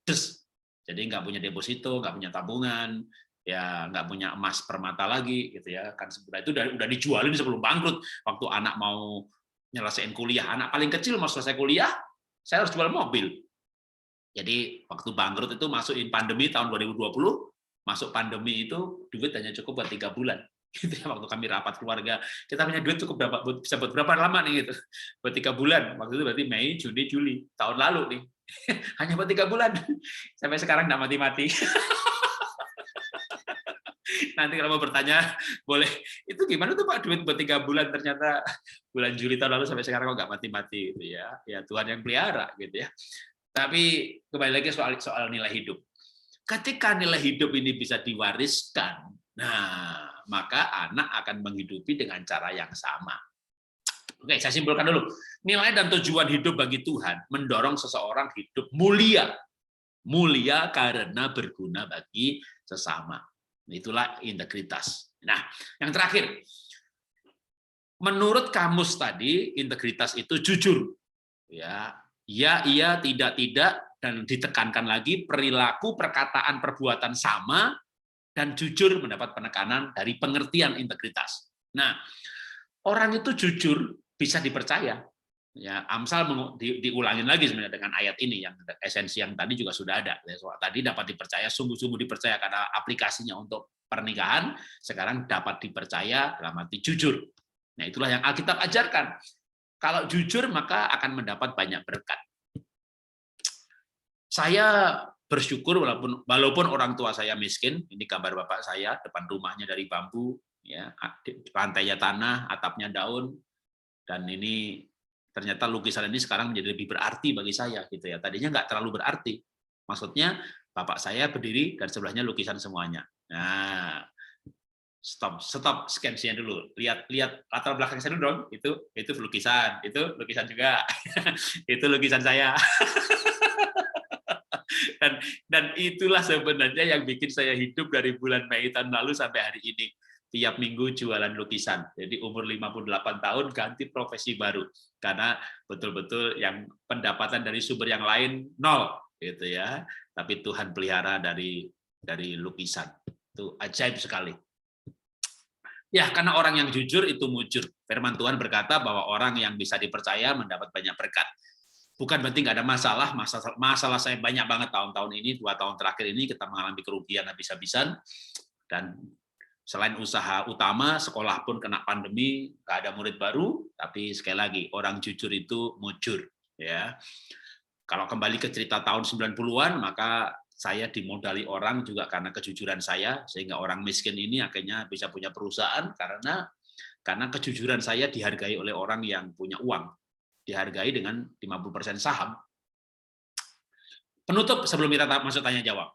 jadi nggak punya deposito, nggak punya tabungan, ya nggak punya emas permata lagi gitu ya, kan sebenarnya itu udah dijualin sebelum bangkrut. Waktu anak mau nyelesain kuliah, anak paling kecil mau selesai kuliah, saya harus jual mobil. Jadi waktu bangkrut itu masukin pandemi tahun 2020, masuk pandemi itu duit hanya cukup buat 3 bulan. Gitu ya, waktu kami rapat keluarga, kita punya duit cukup bisa buat berapa lama nih gitu, buat 3 bulan, waktu itu berarti Mei, Juni, Juli, tahun lalu nih, hanya buat 3 bulan, sampai sekarang nggak mati-mati. Nanti kalau mau bertanya, boleh, itu gimana tuh Pak, duit buat 3 bulan, ternyata bulan Juli tahun lalu sampai sekarang kok nggak mati-mati, gitu ya, ya Tuhan yang pelihara, gitu ya. Tapi kembali lagi soal nilai hidup. Ketika nilai hidup ini bisa diwariskan, nah, maka anak akan menghidupi dengan cara yang sama. Oke, saya simpulkan dulu. Nilai dan tujuan hidup bagi Tuhan mendorong seseorang hidup mulia. Mulia karena berguna bagi sesama. Itulah integritas. Nah, yang terakhir. Menurut kamus tadi, integritas itu jujur. Ya, iya, tidak, dan ditekankan lagi perilaku, perkataan, perbuatan sama, dan jujur mendapat penekanan dari pengertian integritas. Nah, orang itu jujur bisa dipercaya. Ya, Amsal diulangin lagi sebenarnya dengan ayat ini, yang esensi yang tadi juga sudah ada. Soal tadi dapat dipercaya, sungguh-sungguh dipercaya karena aplikasinya untuk pernikahan, sekarang dapat dipercaya dalam arti jujur. Nah, itulah yang Alkitab ajarkan. Kalau jujur maka akan mendapat banyak berkat. Saya bersyukur walaupun orang tua saya miskin, ini gambar bapak saya, depan rumahnya dari bambu, ya, lantainya tanah, atapnya daun, dan ini ternyata lukisan ini sekarang menjadi lebih berarti bagi saya, gitu ya. Tadinya nggak terlalu berarti, maksudnya bapak saya berdiri dan sebelahnya lukisan semuanya. Nah, stop scan-nya dulu, lihat latar belakang saya dulu dong, itu lukisan juga, itu lukisan saya. Dan itulah sebenarnya yang bikin saya hidup dari bulan Mei tahun lalu sampai hari ini. tiap minggu jualan lukisan. Jadi umur 58 tahun ganti profesi baru. Karena betul-betul yang pendapatan dari sumber yang lain nol gitu ya. Tapi Tuhan pelihara dari lukisan. Itu ajaib sekali. Ya, karena orang yang jujur itu mujur. Firman Tuhan berkata bahwa orang yang bisa dipercaya mendapat banyak berkat. Bukan berarti nggak ada masalah. Masalah saya banyak banget tahun-tahun ini, 2 tahun terakhir ini kita mengalami kerugian habis-habisan. Dan selain usaha utama, sekolah pun kena pandemi, nggak ada murid baru. Tapi sekali lagi, orang jujur itu mujur. Ya. Kalau kembali ke cerita tahun 90-an, maka saya dimodali orang juga karena kejujuran saya, sehingga orang miskin ini akhirnya bisa punya perusahaan karena kejujuran saya dihargai oleh orang yang punya uang. Dihargai dengan 50% saham. Penutup sebelum kita masuk tanya jawab.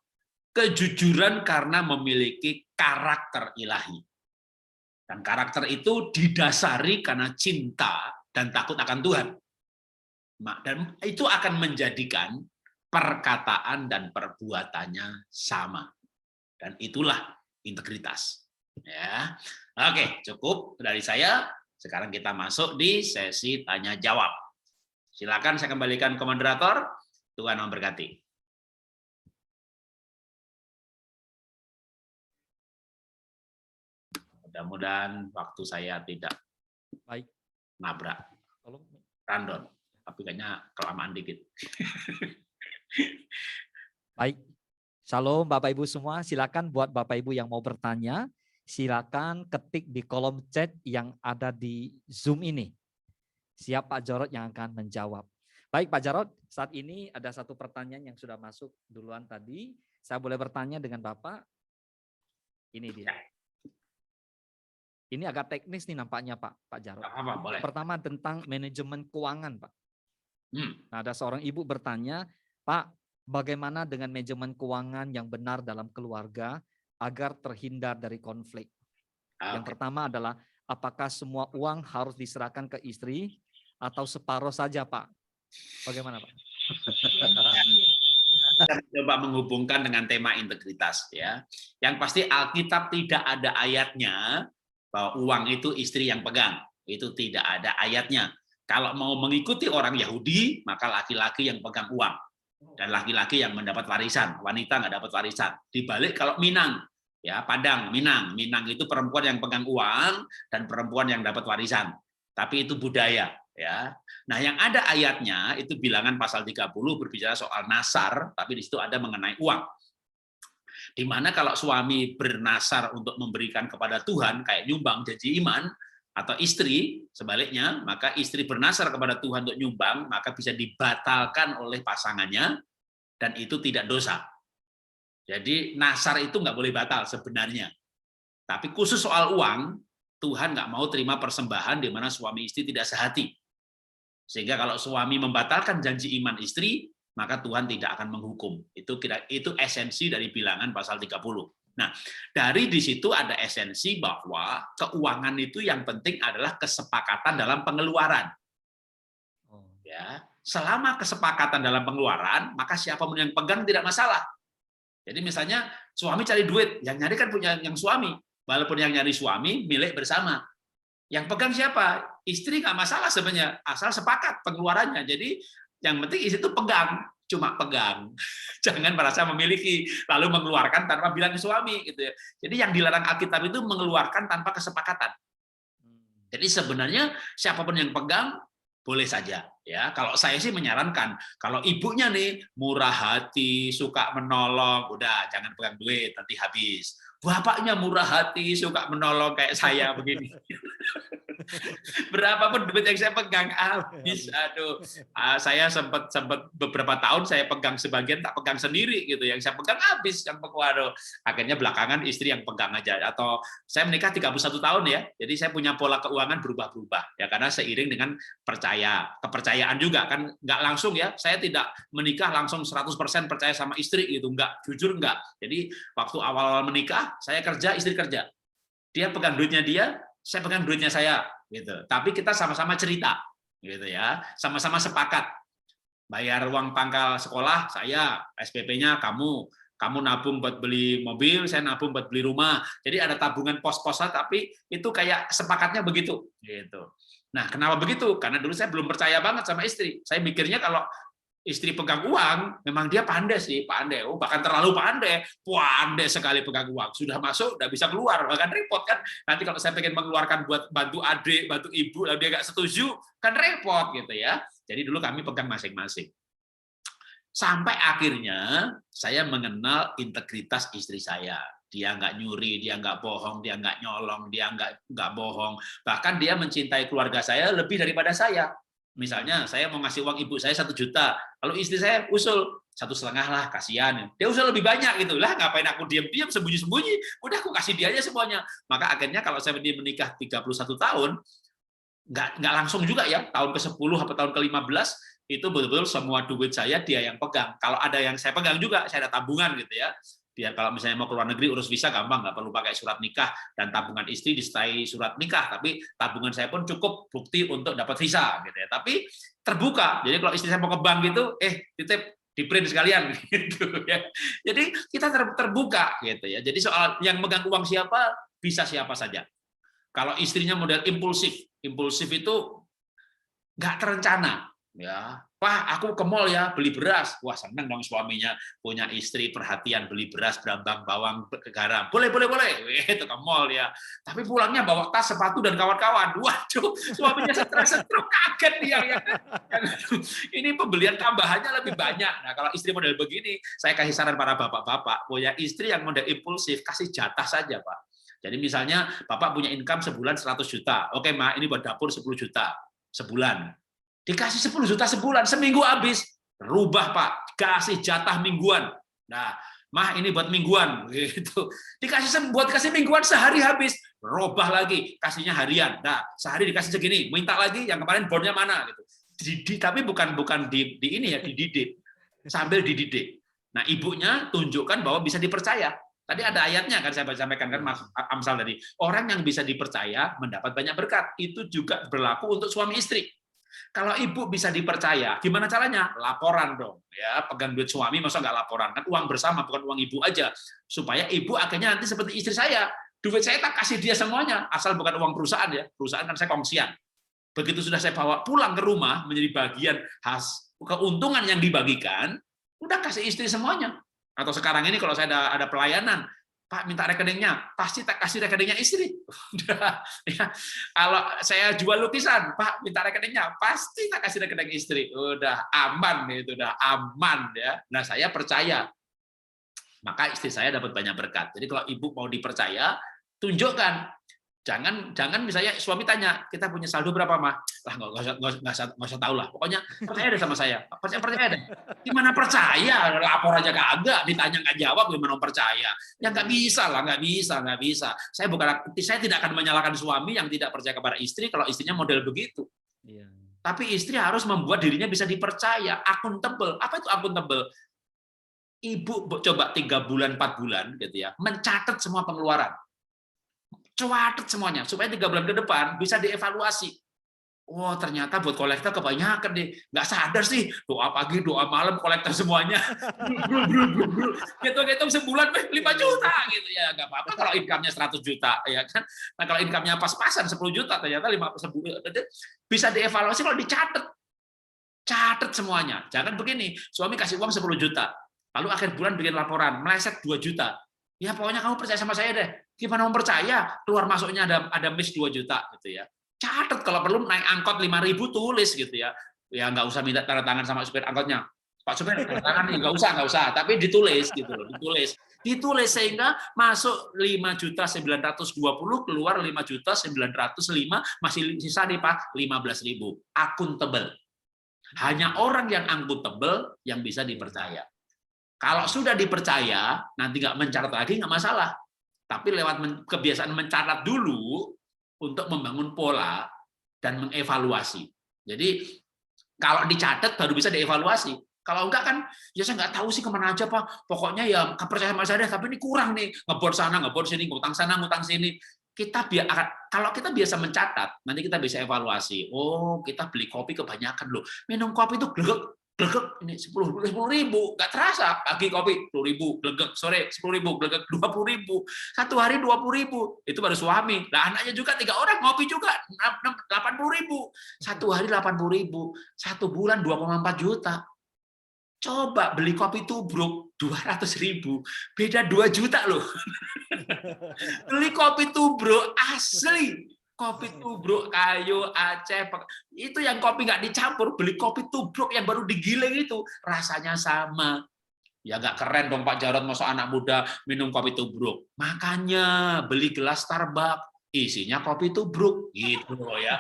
Kejujuran karena memiliki karakter ilahi. Dan karakter itu didasari karena cinta dan takut akan Tuhan. Dan itu akan menjadikan perkataan dan perbuatannya sama. Dan itulah integritas. Ya. Oke, cukup dari saya. Sekarang kita masuk di sesi tanya jawab. Silakan saya kembalikan ke moderator. Tuhan memberkati. Mudah-mudahan waktu saya tidak nabrak random, tapi kayaknya kelamaan dikit. Baik, Shalom Bapak Ibu semua. Silakan buat Bapak Ibu yang mau bertanya, silakan ketik di kolom chat yang ada di Zoom ini. Siap Pak Jarod yang akan menjawab. Baik Pak Jarod, saat ini ada satu pertanyaan yang sudah masuk duluan tadi. Saya boleh bertanya dengan Bapak? Ini dia. Ini agak teknis nih nampaknya Pak Jarod. Boleh. Pertama tentang manajemen keuangan Pak. Nah, ada seorang ibu bertanya, Pak, bagaimana dengan manajemen keuangan yang benar dalam keluarga agar terhindar dari konflik? Yang pertama adalah, apakah semua uang harus diserahkan ke istri atau separuh saja, Pak? Bagaimana, Pak? Kita coba menghubungkan dengan tema integritas, ya. Yang pasti Alkitab tidak ada ayatnya bahwa uang itu istri yang pegang. Itu tidak ada ayatnya. Kalau mau mengikuti orang Yahudi, maka laki-laki yang pegang uang. Dan laki-laki yang mendapat warisan, wanita nggak dapat warisan. Dibalik kalau Minang, ya Padang, Minang itu perempuan yang pegang uang dan perempuan yang dapat warisan. Tapi itu budaya, ya. Nah, yang ada ayatnya itu Bilangan pasal 30 berbicara soal nasar, tapi di situ ada mengenai uang. Di mana kalau suami bernasar untuk memberikan kepada Tuhan kayak nyumbang janji iman, atau istri sebaliknya, maka istri bernasar kepada Tuhan untuk nyumbang, maka bisa dibatalkan oleh pasangannya, dan itu tidak dosa. Jadi nasar itu nggak boleh batal sebenarnya. Tapi khusus soal uang, Tuhan nggak mau terima persembahan di mana suami istri tidak sehati. Sehingga kalau suami membatalkan janji iman istri, maka Tuhan tidak akan menghukum. Itu esensi dari Bilangan pasal 30. Nah, dari di situ ada esensi bahwa keuangan itu yang penting adalah kesepakatan dalam pengeluaran. Ya, selama kesepakatan dalam pengeluaran, maka siapapun yang pegang tidak masalah. Jadi misalnya suami cari duit, yang nyari kan punya yang suami. Walaupun yang nyari suami milik bersama. Yang pegang siapa? Istri nggak masalah sebenarnya, asal sepakat pengeluarannya. Jadi yang penting istri itu pegang. Cuma pegang, jangan merasa memiliki lalu mengeluarkan tanpa bilang ke suami gitu ya. Jadi yang dilarang Alkitab itu mengeluarkan tanpa kesepakatan. Jadi sebenarnya siapapun yang pegang boleh saja ya. Kalau saya sih menyarankan kalau ibunya nih murah hati, suka menolong, udah jangan pegang duit nanti habis. Bapaknya murah hati, suka menolong kayak saya begini. Berapapun duit yang saya pegang habis, aduh. Saya sempat beberapa tahun saya pegang sebagian, tak pegang sendiri gitu. Yang saya pegang habis, yang waduh. Akhirnya belakangan istri yang pegang aja. Atau saya menikah 31 tahun ya, jadi saya punya pola keuangan berubah-berubah ya, karena seiring dengan kepercayaan juga kan, nggak langsung ya. Saya tidak menikah langsung 100% percaya sama istri gitu, nggak, jujur nggak. Jadi waktu awal menikah saya kerja, istri kerja. Dia pegang duitnya dia, saya pegang duitnya saya gitu. Tapi kita sama-sama cerita gitu ya, sama-sama sepakat. Bayar uang pangkal sekolah saya, SPP-nya kamu, Kamu nabung buat beli mobil, saya nabung buat beli rumah. Jadi ada tabungan pos-posan, tapi itu kayak sepakatnya begitu. Gitu. Nah, kenapa begitu? Karena dulu saya belum percaya banget sama istri. Saya mikirnya kalau istri pegang uang, memang dia pandai sih, pandai. Oh, bahkan terlalu pandai, pandai sekali pegang uang. Sudah masuk, udah bisa keluar, bahkan repot kan. Nanti kalau saya pengen mengeluarkan buat bantu adik, bantu ibu, lalu dia nggak setuju, kan repot gitu ya. Jadi dulu kami pegang masing-masing. Sampai akhirnya saya mengenal integritas istri saya. Dia nggak nyuri, dia nggak bohong, dia nggak nyolong, dia nggak bohong. Bahkan dia mencintai keluarga saya lebih daripada saya. Misalnya saya mau ngasih uang ibu saya 1 juta, lalu istri saya usul 1,5 lah, kasihan. Dia usul lebih banyak gitu lah, ngapain aku diam-diam sembunyi-sembunyi? Udah aku kasih dia aja semuanya. Maka akhirnya kalau saya menikah 31 tahun, nggak langsung juga ya, tahun ke-10 atau tahun ke-15 itu betul-betul semua duit saya dia yang pegang. Kalau ada yang saya pegang juga, saya ada tabungan gitu ya. Biar kalau misalnya mau ke luar negeri urus visa gampang, nggak perlu pakai surat nikah, dan tabungan istri disertai surat nikah, tapi tabungan saya pun cukup bukti untuk dapat visa gitu ya. Tapi terbuka, jadi kalau istri saya mau ke bank gitu, titip di print sekalian gitu ya. Jadi kita terbuka gitu ya. Jadi soal yang megang uang siapa, bisa siapa saja. Kalau istrinya model impulsif itu nggak terencana. Ya, Pak, aku ke mall ya, beli beras. Wah, seneng dong suaminya punya istri perhatian, beli beras, berambang, bawang, garam. Boleh. Itu ke mall ya. Tapi pulangnya bawa tas, sepatu, dan kawan-kawan. Waduh, suaminya stres, kaget dia. Ini pembelian tambahannya lebih banyak. Nah, kalau istri model begini, saya kasih saran para bapak-bapak, punya istri yang model impulsif, kasih jatah saja, Pak. Jadi misalnya Bapak punya income sebulan 100 juta. Oke, Ma, ini buat dapur 10 juta sebulan. Dikasih 10 juta sebulan, seminggu habis. Rubah, Pak. Kasih jatah mingguan. Nah, Mah, ini buat mingguan. Gitu. Kasih mingguan, sehari habis. Robah lagi, kasihnya harian. Nah, sehari dikasih segini. Minta lagi, yang kemarin bonnya mana? Gitu. Tapi bukan dididik. Sambil dididik. Nah, ibunya tunjukkan bahwa bisa dipercaya. Tadi ada ayatnya kan saya sampaikan kan Mas Amsal tadi. Orang yang bisa dipercaya mendapat banyak berkat. Itu juga berlaku untuk suami istri. Kalau ibu bisa dipercaya, gimana caranya? Laporan dong. Ya, pegang duit suami masa nggak laporan? Kan uang bersama, bukan uang ibu aja. Supaya ibu akhirnya nanti seperti istri saya. Duit saya tak kasih dia semuanya, asal bukan uang perusahaan ya. Perusahaan kan saya kongsian. Begitu sudah saya bawa pulang ke rumah menjadi bagian khas keuntungan yang dibagikan, udah kasih istri semuanya. Atau sekarang ini kalau saya ada pelayanan, Pak minta rekeningnya, pasti tak kasih rekeningnya istri. Udah, ya. Kalau saya jual lukisan, Pak minta rekeningnya, pasti tak kasih rekening istri. Udah aman itu, udah aman ya. Nah, saya percaya. Maka istri saya dapat banyak berkat. Jadi kalau ibu mau dipercaya, tunjukkan. Jangan misalnya suami tanya, kita punya saldo berapa, Mah? Lah nggak usah tahu lah. Pokoknya percaya deh sama saya. Percaya deh. Gimana percaya? Lapor aja kagak, ditanya nggak jawab, gimana percaya? Ya nggak bisa lah, nggak bisa. Saya tidak akan menyalahkan suami yang tidak percaya kepada istri kalau istrinya model begitu. Iya. Tapi istri harus membuat dirinya bisa dipercaya, akuntabel. Apa itu akuntabel? Ibu coba 3 bulan, 4 bulan gitu ya, mencatat semua pengeluaran. Catat semuanya supaya 3 bulan ke depan bisa dievaluasi. Oh, ternyata buat kolektor kebanyakan deh. Nggak sadar sih, doa pagi, doa malam, kolektor semuanya. Gitu sebulan 5 juta gitu ya. Nggak apa-apa kalau income-nya 100 juta ya kan. Nah, kalau income-nya pas-pasan 10 juta ternyata 5 sebulan bisa dievaluasi kalau dicatat. Catat semuanya. Jangan begini, suami kasih uang 10 juta. Lalu akhir bulan bikin laporan, meleset 2 juta. Ya pokoknya kamu percaya sama saya deh. Gimana mau percaya? Keluar masuknya ada miss 2 juta gitu ya. Catat kalau perlu naik angkot 5.000 tulis gitu ya. Ya nggak usah minta tanda tangan sama supir angkotnya. Pak supir tanda tangan nih nggak usah, tapi ditulis gitu loh, ditulis sehingga masuk 5.920 keluar 5.905 masih sisa nih Pak 15.000. Akuntabel. Hanya orang yang akuntabel yang bisa dipercaya. Kalau sudah dipercaya, nanti nggak mencatat lagi nggak masalah. Tapi lewat kebiasaan mencatat dulu untuk membangun pola dan mengevaluasi. Jadi kalau dicatat baru bisa dievaluasi. Kalau enggak kan, ya saya nggak tahu sih kemana aja Pak. Pokoknya ya percaya sama saya, tapi ini kurang nih. Ngebor sana, ngebor sini, ngutang sana, ngutang sini. Kalau kita biasa mencatat, nanti kita bisa evaluasi. Oh, kita beli kopi kebanyakan loh. Minum kopi itu glegek. glegek ini 10.000, nggak terasa. Pagi kopi 10.000, glegek, sore 10.000, glegek 20.000, satu hari 20.000. Itu baru suami. Nah anaknya juga 3 orang ngopi juga 80.000, satu hari 80.000, 1 bulan 2,4 juta. Coba beli kopi tubruk 200.000, beda 2 juta loh. Beli kopi tubruk asli. Kopi tubruk kayu Aceh itu yang kopi nggak dicampur, beli kopi tubruk yang baru digiling itu rasanya sama. Ya nggak keren dong Pak Jarod, masa anak muda minum kopi tubruk. Makanya beli gelas Starbucks isinya kopi tubruk gitu loh ya.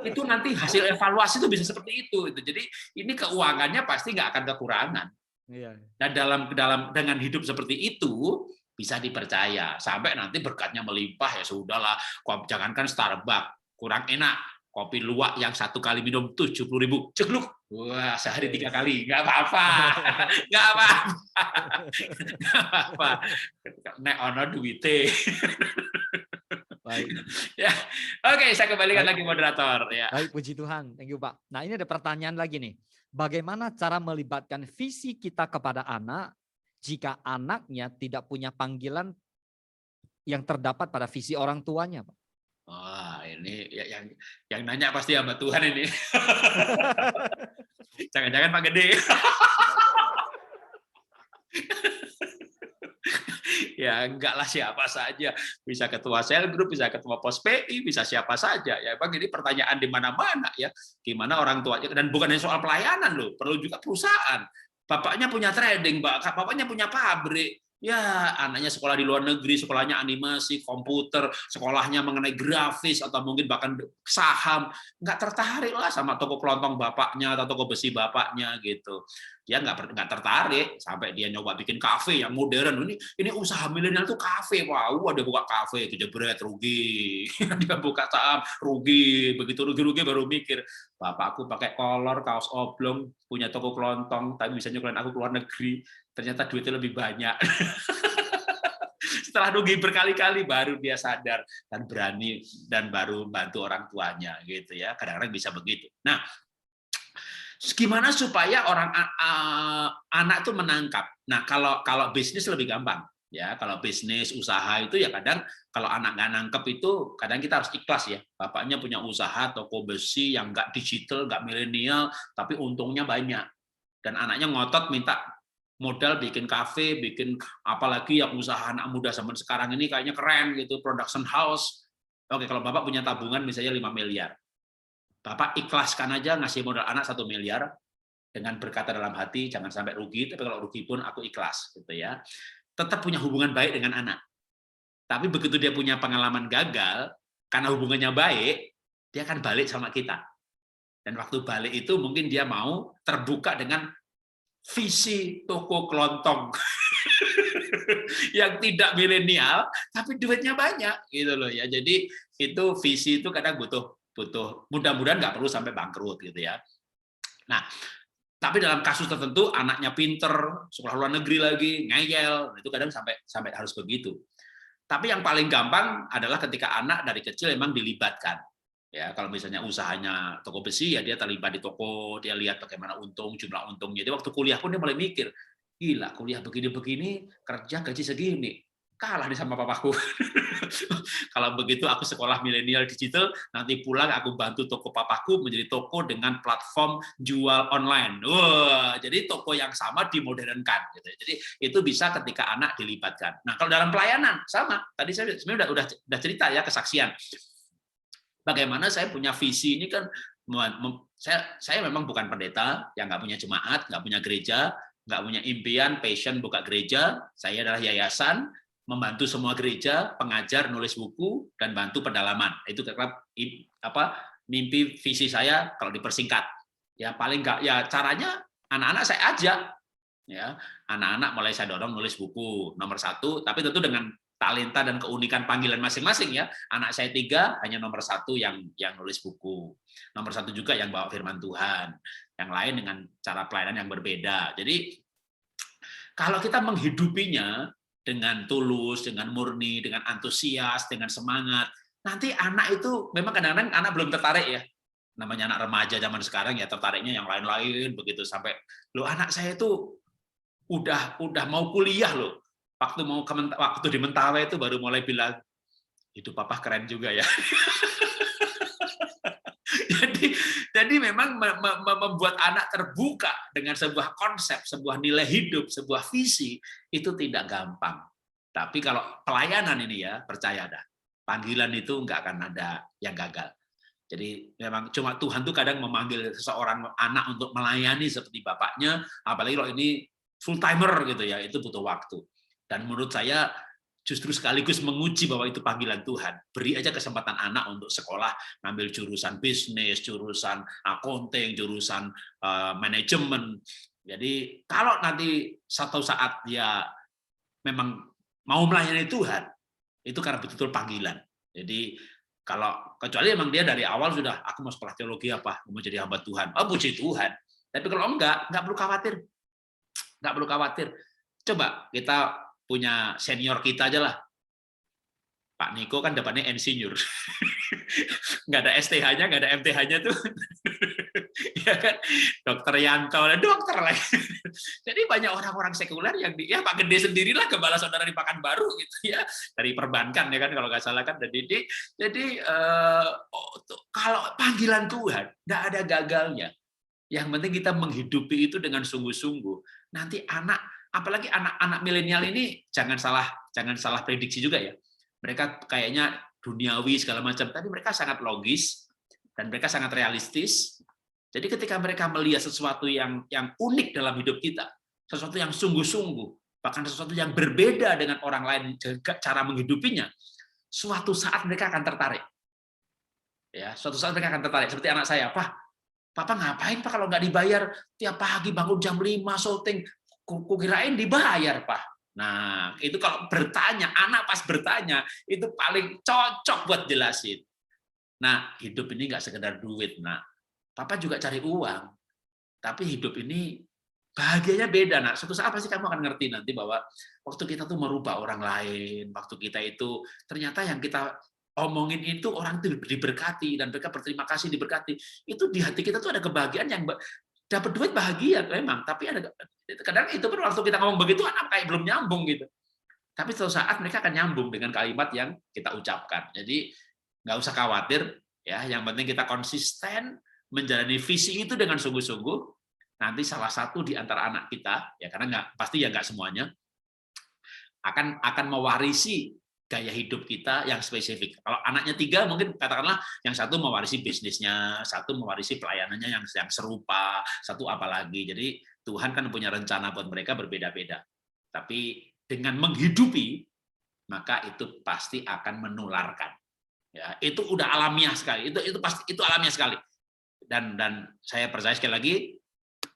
Itu nanti hasil evaluasi itu bisa seperti itu. Jadi ini keuangannya pasti nggak akan kekurangan. Dan dengan hidup seperti itu bisa dipercaya sampai nanti berkatnya melimpah, ya sudahlah. Jangankan Starbucks kurang enak, kopi luwak yang 1 kali minum 70.000 cegluk, wah sehari 3 kali nggak apa-apa, nggak apa-apa, nek ono duite. Baik. Ya, oke, saya kembalikan lagi moderator. Ya. Baik, puji Tuhan, thank you Pak. Nah ini ada pertanyaan lagi nih, bagaimana cara melibatkan visi kita kepada anak jika anaknya tidak punya panggilan yang terdapat pada visi orang tuanya, Pak? Wah, ini yang nanya pasti hamba Tuhan ini. Jangan-jangan Pak Gede. Ya enggak lah, siapa saja. Bisa ketua sel group, bisa ketua pos PI, bisa siapa saja. Ya Bang, ini pertanyaan di mana-mana ya. Gimana orang tuanya, dan bukan hanya soal pelayanan loh, perlu juga perusahaan. Bapaknya punya trading, bapaknya punya pabrik. Ya, anaknya sekolah di luar negeri, sekolahnya animasi, komputer, sekolahnya mengenai grafis, atau mungkin bahkan saham. Nggak tertarik lah sama toko kelontong bapaknya atau toko besi bapaknya gitu. Dia nggak tertarik, sampai dia nyoba bikin kafe yang modern. Ini usaha milenial tuh kafe. Wow, ada buka kafe, itu jebret, rugi. Dia buka saham, rugi. Begitu rugi-rugi baru mikir, bapakku pakai kolor, kaos oblong, punya toko kelontong, tapi bisa nyukulin aku keluar negeri. Ternyata duitnya lebih banyak. Setelah rugi berkali-kali baru dia sadar dan berani, dan baru bantu orang tuanya gitu ya. Kadang-kadang bisa begitu. Nah, gimana supaya anak itu menangkap? Nah, kalau bisnis lebih gampang ya. Kalau bisnis usaha itu ya kadang kalau anak nggak nangkep itu kadang kita harus ikhlas ya. Bapaknya punya usaha toko besi yang nggak digital, nggak milenial, tapi untungnya banyak. Dan anaknya ngotot minta modal bikin kafe, bikin apalagi yang usaha anak muda zaman sekarang ini kayaknya keren gitu, production house. Oke, kalau Bapak punya tabungan misalnya 5 miliar. Bapak ikhlaskan aja ngasih modal anak 1 miliar dengan berkata dalam hati, jangan sampai rugi, tapi kalau rugi pun aku ikhlas gitu ya. Tetap punya hubungan baik dengan anak. Tapi begitu dia punya pengalaman gagal, karena hubungannya baik, dia akan balik sama kita. Dan waktu balik itu mungkin dia mau terbuka dengan visi toko kelontong yang tidak milenial tapi duitnya banyak gitu loh ya. Jadi itu visi itu kadang butuh mudah-mudahan nggak perlu sampai bangkrut gitu ya. Nah, tapi dalam kasus tertentu anaknya pinter, sekolah luar negeri lagi, ngeyel, itu kadang sampai harus begitu. Tapi yang paling gampang adalah ketika anak dari kecil memang dilibatkan. Ya, kalau misalnya usahanya toko besi, ya dia terlibat di toko, dia lihat bagaimana jumlah untungnya. Jadi waktu kuliah pun dia mulai mikir, gila kuliah begini-begini, kerja gaji segini, kalah nih sama papaku. Kalau begitu aku sekolah milenial digital, nanti pulang aku bantu toko papaku menjadi toko dengan platform jual online. Wah, jadi toko yang sama dimodernkan. Gitu. Jadi itu bisa ketika anak dilibatkan. Nah kalau dalam pelayanan sama, tadi saya sebenarnya udah cerita ya kesaksian. Bagaimana saya punya visi ini kan, saya memang bukan pendeta, yang nggak punya jemaat, nggak punya gereja, nggak punya impian, passion buka gereja. Saya adalah yayasan, membantu semua gereja, pengajar, nulis buku, dan bantu pendalaman. Itu mimpi visi saya kalau dipersingkat. Ya paling nggak, ya caranya anak-anak saya ajak, ya anak-anak mulai saya dorong nulis buku nomor 1, tapi tentu dengan talenta dan keunikan panggilan masing-masing ya. Anak saya 3 hanya nomor 1 yang nulis buku, nomor 1 juga yang bawa firman Tuhan, yang lain dengan cara pelayanan yang berbeda. Jadi kalau kita menghidupinya dengan tulus, dengan murni, dengan antusias, dengan semangat, nanti anak itu memang kadang-kadang anak belum tertarik ya. namanya anak remaja zaman sekarang ya tertariknya yang lain-lain begitu sampai loh anak saya itu udah mau kuliah loh. Waktu di Mentawai itu baru mulai bilang, hidup papa keren juga ya. jadi memang membuat anak terbuka dengan sebuah konsep, sebuah nilai hidup, sebuah visi itu tidak gampang. Tapi kalau pelayanan ini ya percaya dah, panggilan itu nggak akan ada yang gagal. Jadi memang cuma Tuhan tuh kadang memanggil seseorang anak untuk melayani seperti bapaknya, apalagi kalau ini full timer gitu ya, itu butuh waktu. Dan menurut saya justru sekaligus menguji bahwa itu panggilan Tuhan. Beri aja kesempatan anak untuk sekolah, ngambil jurusan bisnis, jurusan accounting, jurusan manajemen. Jadi kalau nanti satu saat dia memang mau melayani Tuhan, itu karena betul-betul panggilan. Jadi kalau kecuali emang dia dari awal sudah, aku mau sekolah teologi apa, mau jadi hamba Tuhan. Oh, puji Tuhan. Tapi kalau enggak perlu khawatir. Enggak perlu khawatir. Coba kita punya senior kita aja lah. Pak Niko kan depannya insinyur. Nggak ada STH-nya, nggak ada MTH-nya tuh. Ya kan? Dokter Yanto, dokter lagi. Jadi banyak orang-orang sekuler yang ya Pak Gede sendirilah gembala saudara di Pekanbaru gitu ya, dari perbankan ya kan kalau nggak salah kan. Jadi kalau panggilan Tuhan nggak ada gagalnya. Yang penting kita menghidupi itu dengan sungguh-sungguh. Nanti apalagi anak-anak milenial ini jangan salah prediksi juga ya. Mereka kayaknya duniawi segala macam, tapi mereka sangat logis dan mereka sangat realistis. Jadi ketika mereka melihat sesuatu yang unik dalam hidup kita, sesuatu yang sungguh-sungguh, bahkan sesuatu yang berbeda dengan orang lain juga cara menghidupinya, suatu saat mereka akan tertarik. Ya, suatu saat mereka akan tertarik. Seperti anak saya, Papa ngapain Pak kalau nggak dibayar tiap pagi bangun jam 5 syuting? Kukirain dibayar, Pak. Nah, itu kalau bertanya, anak pas bertanya, itu paling cocok buat jelasin. Nah, hidup ini nggak sekedar duit. Nah, Papa juga cari uang. Tapi hidup ini bahagianya beda. Nah, suatu saat pasti kamu akan ngerti nanti bahwa waktu kita tuh merubah orang lain, waktu kita itu ternyata yang kita omongin itu orang itu diberkati dan mereka berterima kasih diberkati. Itu di hati kita tuh ada kebahagiaan yang dapat duit bahagia memang, tapi ada kadang itu pun waktu kita ngomong begitu anak kayak belum nyambung gitu. Tapi suatu saat mereka akan nyambung dengan kalimat yang kita ucapkan. Jadi nggak usah khawatir ya, yang penting kita konsisten menjalani visi itu dengan sungguh-sungguh. Nanti salah satu di antara anak kita ya, karena pasti ya nggak semuanya akan mewarisi gaya hidup kita yang spesifik. Kalau anaknya 3 mungkin katakanlah yang satu mewarisi bisnisnya, satu mewarisi pelayanannya yang serupa, satu apalagi. Jadi Tuhan kan punya rencana buat mereka berbeda-beda. Tapi dengan menghidupi maka itu pasti akan menularkan. Ya, itu udah alamiah sekali. Itu pasti itu alamiah sekali. Dan saya percaya sekali lagi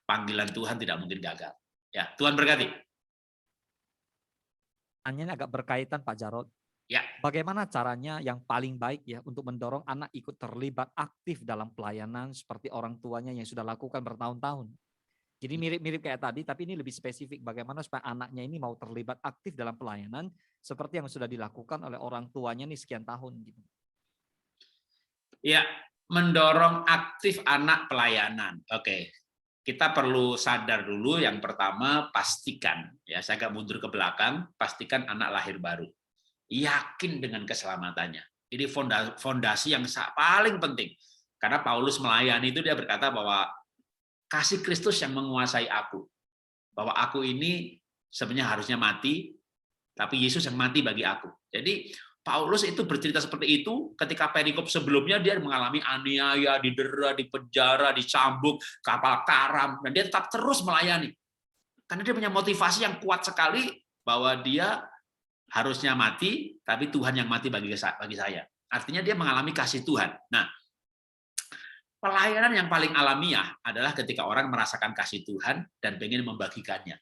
panggilan Tuhan tidak mungkin gagal. Ya, Tuhan berkati. Pertanyaannya agak berkaitan Pak Jarod. Ya. Bagaimana caranya yang paling baik ya untuk mendorong anak ikut terlibat aktif dalam pelayanan seperti orang tuanya yang sudah lakukan bertahun-tahun? Jadi mirip-mirip kayak tadi, tapi ini lebih spesifik. Bagaimana supaya anaknya ini mau terlibat aktif dalam pelayanan seperti yang sudah dilakukan oleh orang tuanya nih sekian tahun gitu. Ya, mendorong aktif anak pelayanan. Oke. Kita perlu sadar dulu yang pertama pastikan ya, saya agak mundur ke belakang, pastikan anak lahir baru. Yakin dengan keselamatannya. Ini fondasi yang paling penting. Karena Paulus melayani itu dia berkata bahwa kasih Kristus yang menguasai aku. Bahwa aku ini sebenarnya harusnya mati, tapi Yesus yang mati bagi aku. Jadi Paulus itu bercerita seperti itu ketika perikop sebelumnya dia mengalami aniaya, didera, dipenjara, dicambuk, kapal karam, dan dia tetap terus melayani. Karena dia punya motivasi yang kuat sekali bahwa dia harusnya mati, tapi Tuhan yang mati bagi saya. Artinya dia mengalami kasih Tuhan. Nah, pelayanan yang paling alamiah adalah ketika orang merasakan kasih Tuhan dan ingin membagikannya.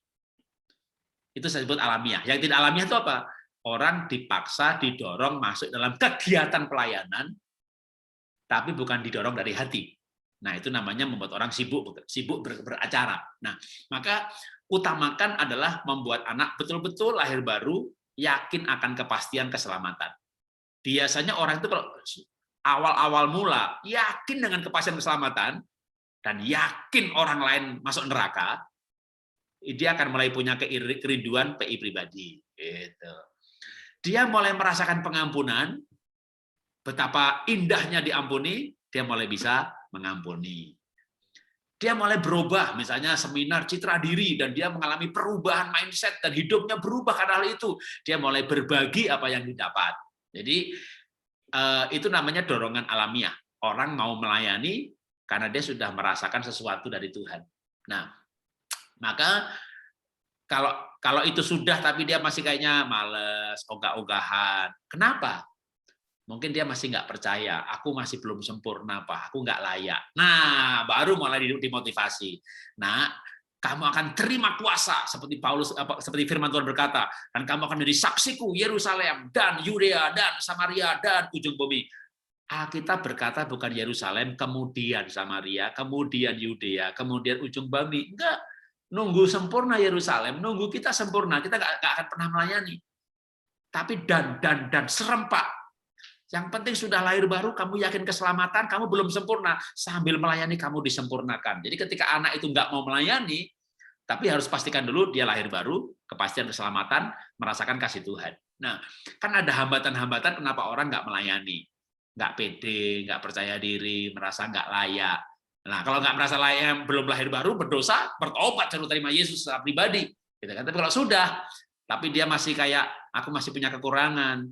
Itu saya sebut alamiah. Yang tidak alamiah itu apa? Orang dipaksa, didorong masuk dalam kegiatan pelayanan, tapi bukan didorong dari hati. Nah, itu namanya membuat orang sibuk beracara. Nah, maka utamakan adalah membuat anak betul-betul lahir baru, yakin akan kepastian keselamatan. Biasanya orang itu kalau awal-awal mula yakin dengan kepastian keselamatan dan yakin orang lain masuk neraka, dia akan mulai punya kerinduan PI pribadi. Gitu. Dia mulai merasakan pengampunan, betapa indahnya diampuni, dia mulai bisa mengampuni. Dia mulai berubah, misalnya seminar citra diri, dan dia mengalami perubahan mindset, dan hidupnya berubah karena hal itu. Dia mulai berbagi apa yang didapat. Jadi, itu namanya dorongan alamiah. Orang mau melayani karena dia sudah merasakan sesuatu dari Tuhan. Nah, maka kalau itu sudah, tapi dia masih kayaknya males, ogah-ogahan. Kenapa? Mungkin dia masih nggak percaya, aku masih belum sempurna, Pak, aku nggak layak. Nah, baru mulai dimotivasi. Nah, kamu akan terima kuasa seperti seperti firman Tuhan berkata, dan kamu akan menjadi saksiku Yerusalem dan Yudea dan Samaria dan ujung bumi. Alkitab berkata bukan Yerusalem, kemudian Samaria, kemudian Yudea, kemudian ujung bumi. Enggak, nunggu sempurna Yerusalem, nunggu kita sempurna, kita nggak akan pernah melayani. Tapi dan serempak. Yang penting sudah lahir baru, kamu yakin keselamatan, kamu belum sempurna, sambil melayani kamu disempurnakan. Jadi ketika anak itu nggak mau melayani, tapi harus pastikan dulu dia lahir baru, kepastian keselamatan, merasakan kasih Tuhan. Nah, kan ada hambatan-hambatan kenapa orang nggak melayani. Nggak pede, nggak percaya diri, merasa nggak layak. Nah, kalau nggak merasa layak, belum lahir baru, berdosa, bertobat, suruh terima Yesus secara pribadi. Gitu kan? Tapi kalau sudah, tapi dia masih kayak, aku masih punya kekurangan,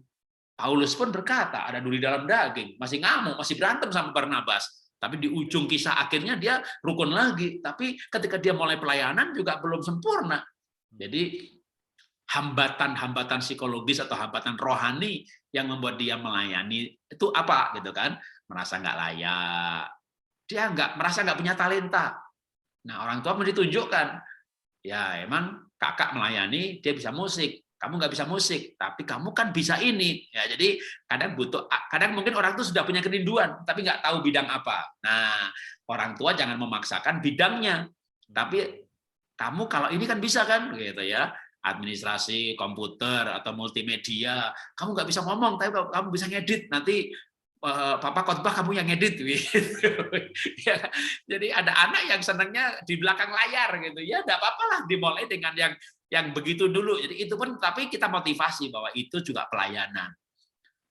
Paulus pun berkata, ada duri dalam daging, masih ngamuk, masih berantem sama Barnabas. Tapi di ujung kisah akhirnya dia rukun lagi. Tapi ketika dia mulai pelayanan juga belum sempurna. Jadi hambatan-hambatan psikologis atau hambatan rohani yang membuat dia melayani itu apa gitu kan? Merasa nggak layak. Dia merasa nggak punya talenta. Nah, orang tua mesti tunjukkan, ya emang kakak melayani, dia bisa musik. Kamu nggak bisa musik, tapi kamu kan bisa ini. Ya, jadi kadang mungkin orang itu sudah punya kerinduan, tapi nggak tahu bidang apa. Nah, orang tua jangan memaksakan bidangnya, tapi kamu kalau ini kan bisa kan, gitu ya, administrasi komputer atau multimedia. Kamu nggak bisa ngomong, tapi kamu bisa ngedit. Nanti papa khotbah kamu yang ngedit, gitu. Ya, jadi ada anak yang senangnya di belakang layar, gitu ya. Nggak apa-apa lah, dimulai dengan yang begitu dulu. Jadi itu pun, tapi kita motivasi bahwa itu juga pelayanan.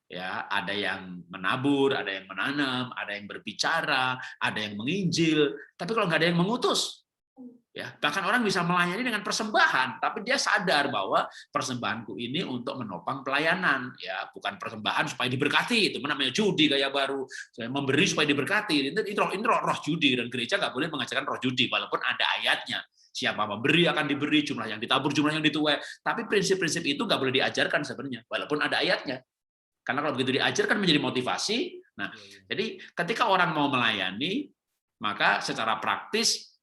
Ya, ada yang menabur, ada yang menanam, ada yang berbicara, ada yang menginjil. Tapi kalau nggak ada yang mengutus, ya bahkan orang bisa melayani dengan persembahan, tapi dia sadar bahwa persembahanku ini untuk menopang pelayanan, ya bukan persembahan supaya diberkati. Itu namanya judi gaya baru. Saya memberi supaya diberkati. Ini roh judi, dan gereja nggak boleh mengajarkan roh judi, walaupun ada ayatnya. Siapa memberi akan diberi, jumlah yang ditabur, jumlah yang dituai. Tapi prinsip-prinsip itu nggak boleh diajarkan sebenarnya, walaupun ada ayatnya. Karena kalau begitu diajarkan menjadi motivasi. Nah, jadi ketika orang mau melayani, maka secara praktis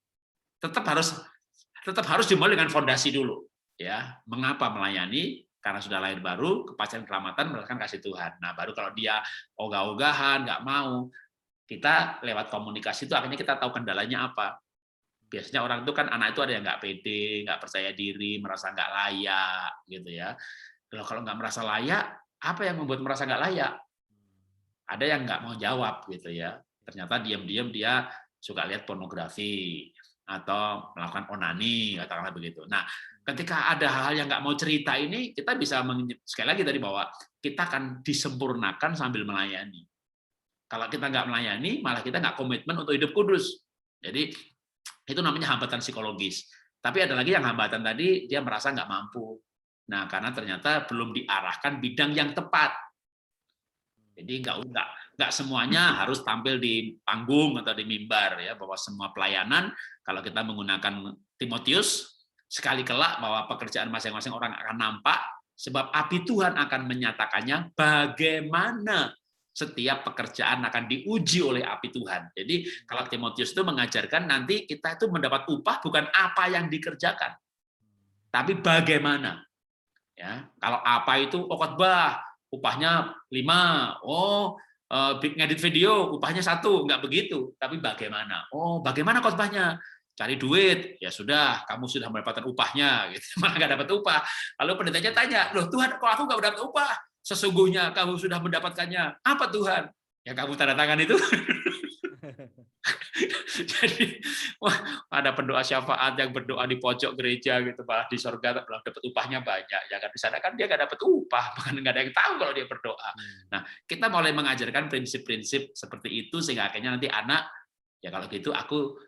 tetap harus dimulai dengan fondasi dulu. Ya, mengapa melayani? Karena sudah lahir baru, kepastian keselamatan, merasakan kasih Tuhan. Nah, baru kalau dia ogah-ogahan, nggak mau, kita lewat komunikasi itu akhirnya kita tahu kendalanya apa. Biasanya orang itu kan, anak itu ada yang nggak pede, nggak percaya diri, merasa nggak layak, gitu ya. Kalau nggak merasa layak, apa yang membuat merasa nggak layak? Ada yang nggak mau jawab, gitu ya. Ternyata diam-diam dia suka lihat pornografi atau melakukan onani, katakanlah begitu. Nah, ketika ada hal-hal yang nggak mau cerita ini, kita bisa sekali lagi tadi bahwa kita akan disempurnakan sambil melayani. Kalau kita nggak melayani, malah kita nggak komitmen untuk hidup kudus. Jadi itu namanya hambatan psikologis. Tapi ada lagi yang hambatan tadi, dia merasa nggak mampu. Nah, karena ternyata belum diarahkan bidang yang tepat. Jadi nggak semuanya harus tampil di panggung atau di mimbar, ya, bahwa semua pelayanan, kalau kita menggunakan Timotius, sekali kelak bahwa pekerjaan masing-masing orang akan nampak, sebab api Tuhan akan menyatakannya bagaimana setiap pekerjaan akan diuji oleh api Tuhan. Jadi kalau Timotius itu mengajarkan nanti kita itu mendapat upah bukan apa yang dikerjakan, tapi bagaimana. Ya, kalau apa itu khotbah, upahnya 5, ngedit video, upahnya 1, nggak begitu. Tapi bagaimana? Oh, bagaimana khotbahnya? Cari duit, ya sudah, kamu sudah mendapatkan upahnya, gitu. Malah nggak dapat upah. Lalu pendetanya tanya, loh Tuhan, kok aku nggak dapat upah? Sesungguhnya kamu sudah mendapatkannya. Apa Tuhan? yang kamu tanda tangan itu. Jadi ada pendoa syafaat yang berdoa di pojok gereja gitu, malah di surga belum dapat upahnya banyak. Ya kan di sana kan dia nggak dapat upah, bahkan nggak ada yang tahu kalau dia berdoa. Nah, kita mulai mengajarkan prinsip-prinsip seperti itu sehingga akhirnya nanti anak, ya kalau gitu aku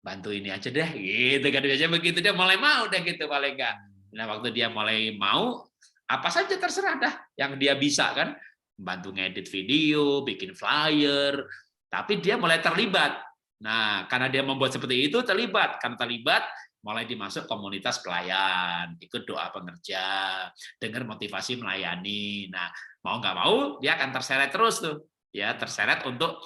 bantu ini aja deh, gitu kan biasanya begitu, dia mulai mau deh gitu paling enggak. Nah, waktu dia mulai mau, apa saja terserah dah yang dia bisa kan, bantu ngedit video, bikin flyer, tapi dia mulai terlibat. Nah, karena dia membuat seperti itu terlibat, karena terlibat mulai dimasuk komunitas pelayan, ikut doa pengerja, dengar motivasi melayani. Nah, mau nggak mau dia akan terseret terus tuh, ya terseret untuk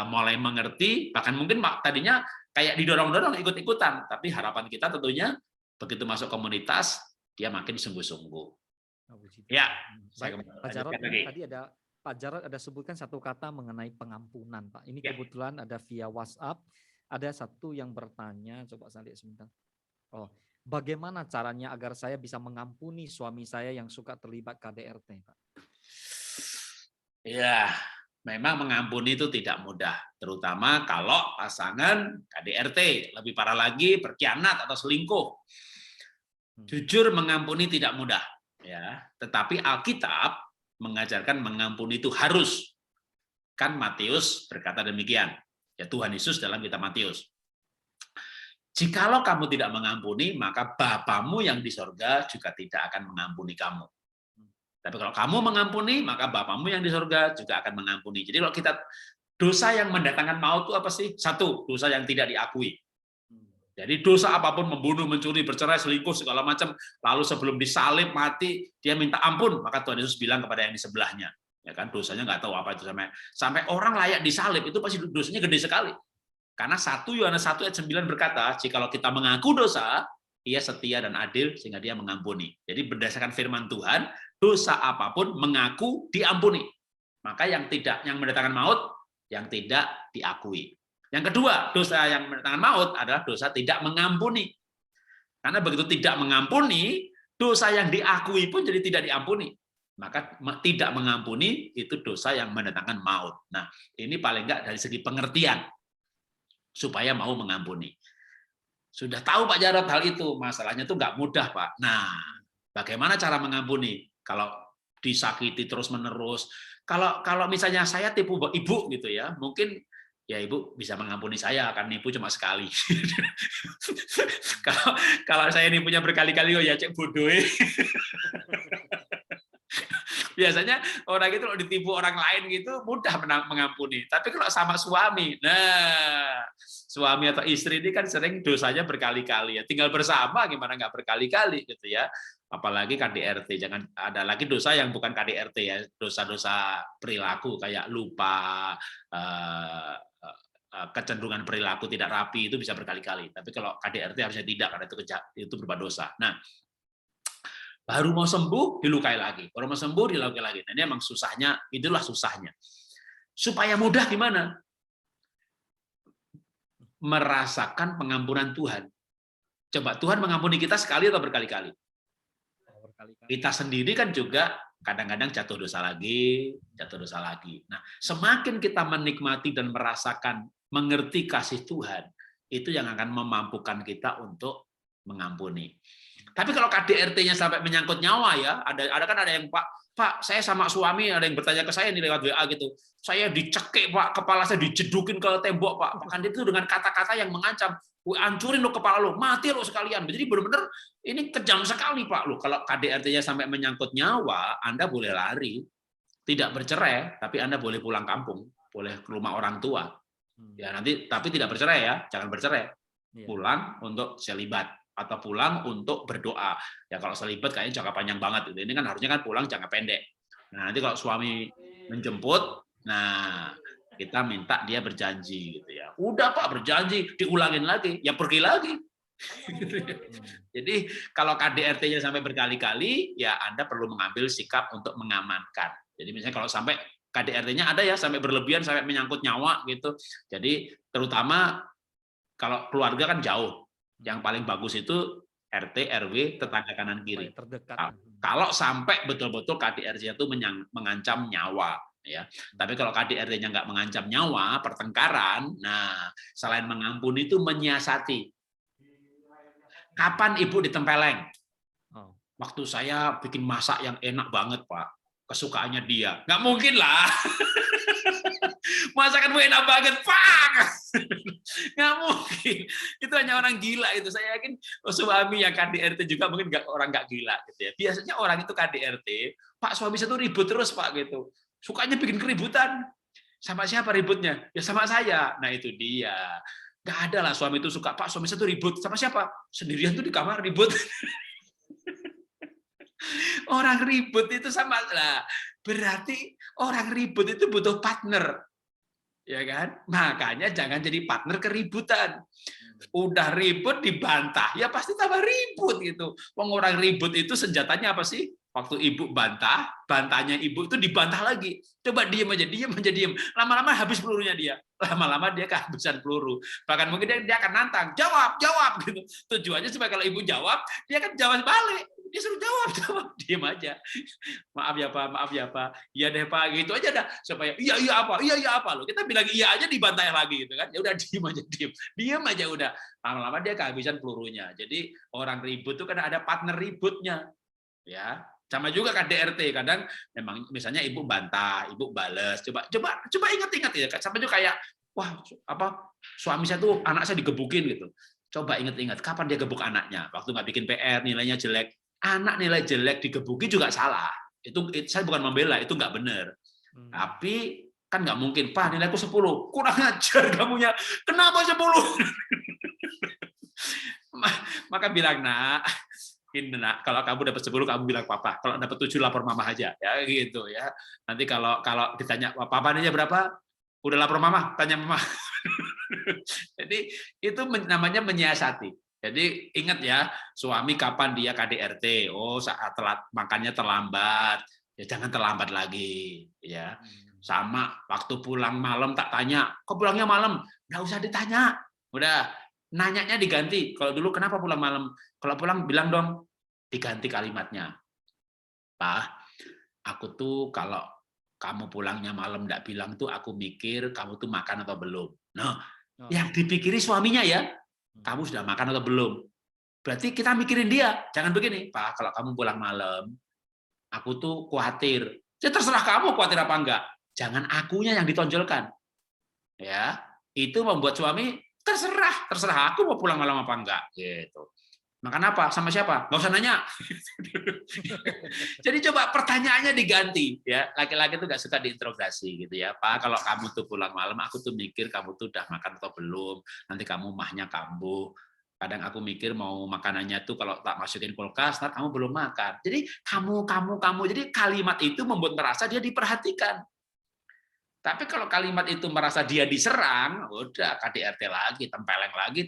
mulai mengerti, bahkan mungkin tadinya kayak didorong-dorong ikut-ikutan, tapi harapan kita tentunya begitu masuk komunitas dia makin sungguh-sungguh. Ya, Pak Jarod, tadi ada Pak Jarod ada sebutkan satu kata mengenai pengampunan, Pak. Ini kebetulan ada via WhatsApp, ada satu yang bertanya, coba saya lihat sebentar. Oh, bagaimana caranya agar saya bisa mengampuni suami saya yang suka terlibat KDRT, Pak? Ya, memang mengampuni itu tidak mudah, terutama kalau pasangan KDRT, lebih parah lagi berkhianat atau selingkuh. Jujur mengampuni tidak mudah, ya. Tetapi Alkitab mengajarkan mengampuni itu harus. Kan Matius berkata demikian. Ya Tuhan Yesus dalam kitab Matius. Jikalau kamu tidak mengampuni, maka Bapamu yang di sorga juga tidak akan mengampuni kamu. Tapi kalau kamu mengampuni, maka Bapamu yang di sorga juga akan mengampuni. Jadi kalau kita dosa yang mendatangkan maut itu apa sih? Satu, dosa yang tidak diakui. Jadi dosa apapun, membunuh, mencuri, bercerai, selingkuh, segala macam, lalu sebelum disalib, mati, dia minta ampun, maka Tuhan Yesus bilang kepada yang di sebelahnya. Ya kan, dosanya nggak tahu apa itu, sampai orang layak disalib, itu pasti dosanya gede sekali. Karena 1 Yohanes 1 ayat 9 berkata, jikalau kita mengaku dosa, ia setia dan adil sehingga dia mengampuni. Jadi berdasarkan firman Tuhan, dosa apapun mengaku diampuni. Maka yang mendatangkan maut, yang tidak diakui. Yang kedua, dosa yang mendatangkan maut adalah dosa tidak mengampuni. Karena begitu tidak mengampuni, dosa yang diakui pun jadi tidak diampuni. Maka tidak mengampuni itu dosa yang mendatangkan maut. Nah, ini paling enggak dari segi pengertian supaya mau mengampuni. Sudah tahu Pak Jarod hal itu, masalahnya itu enggak mudah, Pak. Nah, bagaimana cara mengampuni? Kalau disakiti terus-menerus, kalau misalnya saya tipu ibu gitu ya, mungkin ya ibu bisa mengampuni saya, kan nipu cuma sekali. kalau saya nipunya berkali-kali, oh ya cek bodoh. Biasanya orang itu kalau ditipu orang lain gitu mudah mengampuni. Tapi kalau sama suami, nah suami atau istri ini kan sering dosanya berkali-kali ya. Tinggal bersama gimana nggak berkali-kali gitu ya. Apalagi KDRT, jangan ada lagi dosa yang bukan KDRT ya, dosa-dosa perilaku kayak lupa, kecenderungan perilaku tidak rapi itu bisa berkali-kali. Tapi kalau KDRT harusnya tidak, karena itu berbuat dosa. Nah, baru mau sembuh dilukai lagi, baru mau sembuh dilukai lagi. Nah, ini emang susahnya, itulah susahnya. Supaya mudah gimana? Merasakan pengampunan Tuhan. Coba Tuhan mengampuni kita sekali atau berkali-kali? Kita sendiri kan juga kadang-kadang jatuh dosa lagi, jatuh dosa lagi. Nah, semakin kita menikmati dan merasakan, mengerti kasih Tuhan, itu yang akan memampukan kita untuk mengampuni. Tapi kalau KDRT-nya sampai menyangkut nyawa ya, ada yang Pak, saya sama suami ada yang bertanya ke saya nih lewat WA gitu. Saya dicekik Pak, kepala saya dijedukin ke tembok Pak. Bahkan itu dengan kata-kata yang mengancam, hancurin lo kepala lo, mati lo sekalian. Jadi benar-benar ini kejam sekali Pak lo. Kalau KDRT-nya sampai menyangkut nyawa, Anda boleh lari, tidak bercerai, tapi Anda boleh pulang kampung, boleh ke rumah orang tua. Ya nanti, tapi tidak bercerai ya, jangan bercerai. Pulang untuk selibat atau pulang untuk berdoa. Ya kalau selibat kayaknya jangka panjang banget gitu. Ini kan harusnya kan pulang jangka pendek. Nah, nanti kalau suami menjemput, nah kita minta dia berjanji gitu ya. Udah Pak berjanji, diulangin lagi, ya pergi lagi. Jadi kalau KDRT-nya sampai berkali-kali, ya Anda perlu mengambil sikap untuk mengamankan. Jadi misalnya kalau sampai KDRT-nya ada ya sampai berlebihan, sampai menyangkut nyawa gitu. Jadi terutama kalau keluarga kan jauh. Yang paling bagus itu RT, RW, tetangga kanan kiri. Terdekat. Kalau sampai betul-betul KDRT itu mengancam nyawa, ya. Tapi kalau KDRT-nya nggak mengancam nyawa, pertengkaran, nah selain mengampuni itu menyiasati. Kapan ibu ditempeleng? Oh. Waktu saya bikin masak yang enak banget, Pak. Kesukaannya dia. Nggak mungkin lah. Masakanmu enak banget, Pak. Nggak mungkin. Itu hanya orang gila itu. Saya yakin suami yang KDRT juga mungkin orang nggak gila gitu ya. Biasanya orang itu KDRT, Pak suami saya tuh ribut terus, Pak gitu. Sukanya bikin keributan. Sama siapa ributnya? Ya sama saya. Nah itu dia. Nggak ada lah suami itu suka, Pak suami saya tuh ribut. Sama siapa? Sendirian tuh di kamar ribut. Orang ribut itu sama lah. Berarti orang ribut itu butuh partner. Ya kan? Makanya jangan jadi partner keributan. Udah ribut dibantah, ya pasti tambah ribut gitu. Wong orang ribut itu senjatanya apa sih? Waktu ibu bantah, bantahnya ibu itu dibantah lagi. Coba diem aja, diem aja, diem. Lama-lama habis pelurunya dia. Lama-lama dia kehabisan peluru. Bahkan mungkin dia akan nantang, jawab, jawab gitu. Tujuannya supaya kalau ibu jawab, dia akan jawab balik. Dia suruh jawab, jawab, diem aja. Maaf ya Pak, maaf ya Pak. Iya deh Pak, gitu aja dah. Supaya iya apa loh. Kita bilang iya aja dibantah lagi gitu kan. Ya udah diem aja, diem aja udah. Lama-lama dia kehabisan pelurunya. Jadi orang ribut itu kan ada partner ributnya. Ya, sama juga KDRT. Kadang memang misalnya ibu bantah, ibu bales. Coba ingat-ingat ya. Sampai juga kayak wah, apa suami saya tuh anak saya digebukin gitu. Coba ingat-ingat kapan dia gebuk anaknya? Waktu nggak bikin PR, nilainya jelek. Anak nilai jelek digebuki juga salah. Itu saya bukan membela, itu nggak benar. Tapi kan nggak mungkin, Pak nilaiku 10. Kurang ajar kamunya. Kenapa 10? Maka bilang, nak, kalau kamu dapat 10 kamu bilang papa, kalau dapat 7 lapor mama aja, ya gitu ya. Nanti kalau ditanya papa nilainya berapa, udah lapor mama, tanya mama. Jadi itu namanya menyiasati. Jadi ingat ya, suami kapan dia KDRT, oh saat makannya terlambat, ya jangan terlambat lagi, ya. Sama waktu pulang malam tak tanya, kok pulangnya malam? Nggak usah ditanya, udah nanyanya diganti. Kalau dulu kenapa pulang malam? Kalau pulang bilang dong, diganti kalimatnya. Pak, aku tuh kalau kamu pulangnya malam nggak bilang tuh aku mikir kamu tuh makan atau belum. Nah, yang dipikiri suaminya ya, kamu sudah makan atau belum? Berarti kita mikirin dia. Jangan begini, Pak, kalau kamu pulang malam, aku tuh khawatir. Ya terserah kamu khawatir apa enggak. Jangan akunya yang ditonjolkan. Ya, itu membuat suami terserah aku mau pulang malam apa enggak gitu. Makan apa? Sama siapa? Nggak usah nanya. Jadi coba pertanyaannya diganti ya. Laki-laki tuh nggak suka diinterogasi gitu ya. Pak, kalau kamu tuh pulang malam, aku tuh mikir kamu tuh udah makan atau belum. Nanti kamu mahnya kambuh. Kadang aku mikir mau makanannya tuh kalau tak masukin kulkas, ntar kamu belum makan. Jadi kamu. Jadi kalimat itu membuat merasa dia diperhatikan. Tapi kalau kalimat itu merasa dia diserang, udah KDRT lagi, tempeleng lagi.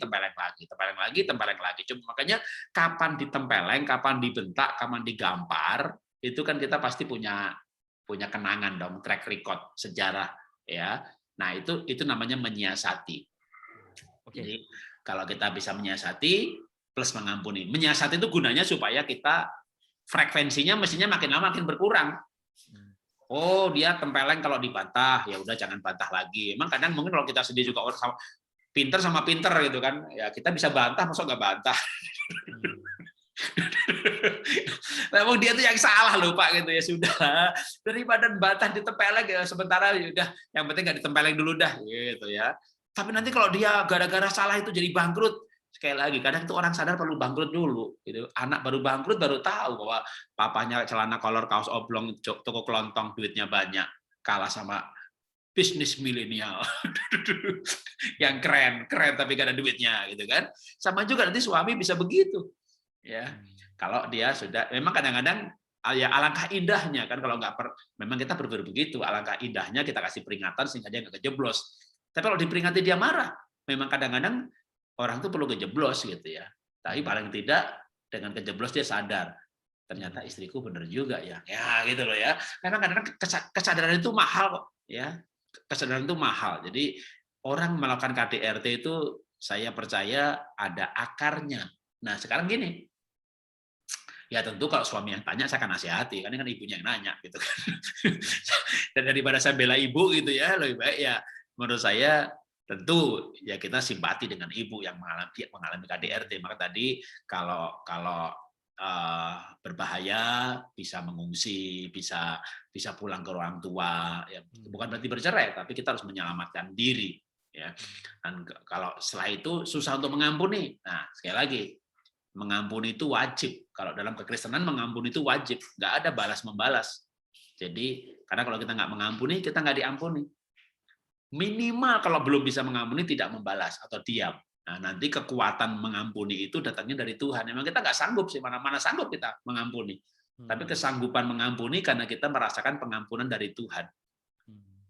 Cuma makanya kapan ditempeleng, kapan dibentak, kapan digampar, itu kan kita pasti punya kenangan dong, track record sejarah ya. Nah, itu namanya menyiasati. Jadi kalau kita bisa menyiasati plus mengampuni. Menyiasati itu gunanya supaya kita frekuensinya mestinya makin lama makin berkurang. Oh, dia tempeleng kalau dibantah, ya udah jangan bantah lagi. Emang kadang mungkin kalau kita sendiri juga orang pinter sama pinter gitu kan, ya kita bisa bantah, masa nggak bantah. Memang dia tuh yang salah loh Pak gitu ya sudah. Daripada bantah ditempeleng ya sementara ya udah, yang penting nggak ditempeleng dulu dah gitu ya. Tapi nanti kalau dia gara-gara salah itu jadi bangkrut, sekali lagi kadang itu orang sadar perlu bangkrut dulu gitu. Anak baru bangkrut baru tahu bahwa papanya celana kolor kaos oblong toko kelontong duitnya banyak kalah sama bisnis milenial yang keren tapi gak ada duitnya gitu kan. Sama juga nanti suami bisa begitu ya. Kalau dia sudah memang kadang-kadang ya alangkah indahnya kan kalau nggak memang kita berpikir begitu, alangkah indahnya kita kasih peringatan sehingga dia nggak kejeblos. Tapi kalau diperingati dia marah, memang kadang-kadang orang tuh perlu kejeblos gitu ya. Tapi paling tidak dengan kejeblos dia sadar. Ternyata istriku benar juga ya. Ya gitu loh ya. Karena kadang-kadang kesadaran itu mahal kok ya. Kesadaran itu mahal. Jadi orang melakukan KDRT itu saya percaya ada akarnya. Nah, sekarang gini. Ya tentu kalau suami yang tanya saya akan nasihati, karena kan ibunya yang nanya gitu kan. Dan daripada saya bela ibu gitu ya, lebih baik ya menurut saya tentu ya kita simpati dengan ibu yang mengalami KDRT. Maka tadi kalau kalau berbahaya bisa mengungsi, bisa pulang ke orang tua. Ya, bukan berarti bercerai, tapi kita harus menyelamatkan diri. Ya. Dan kalau setelah itu susah untuk mengampuni. Nah sekali lagi mengampuni itu wajib. Kalau dalam kekristenan mengampuni itu wajib, nggak ada balas membalas. Jadi karena kalau kita nggak mengampuni, kita nggak diampuni. Minimal kalau belum bisa mengampuni tidak membalas atau diam. Nah, nanti kekuatan mengampuni itu datangnya dari Tuhan. Memang kita nggak sanggup sih, mana-mana sanggup kita mengampuni. Tapi kesanggupan mengampuni karena kita merasakan pengampunan dari Tuhan.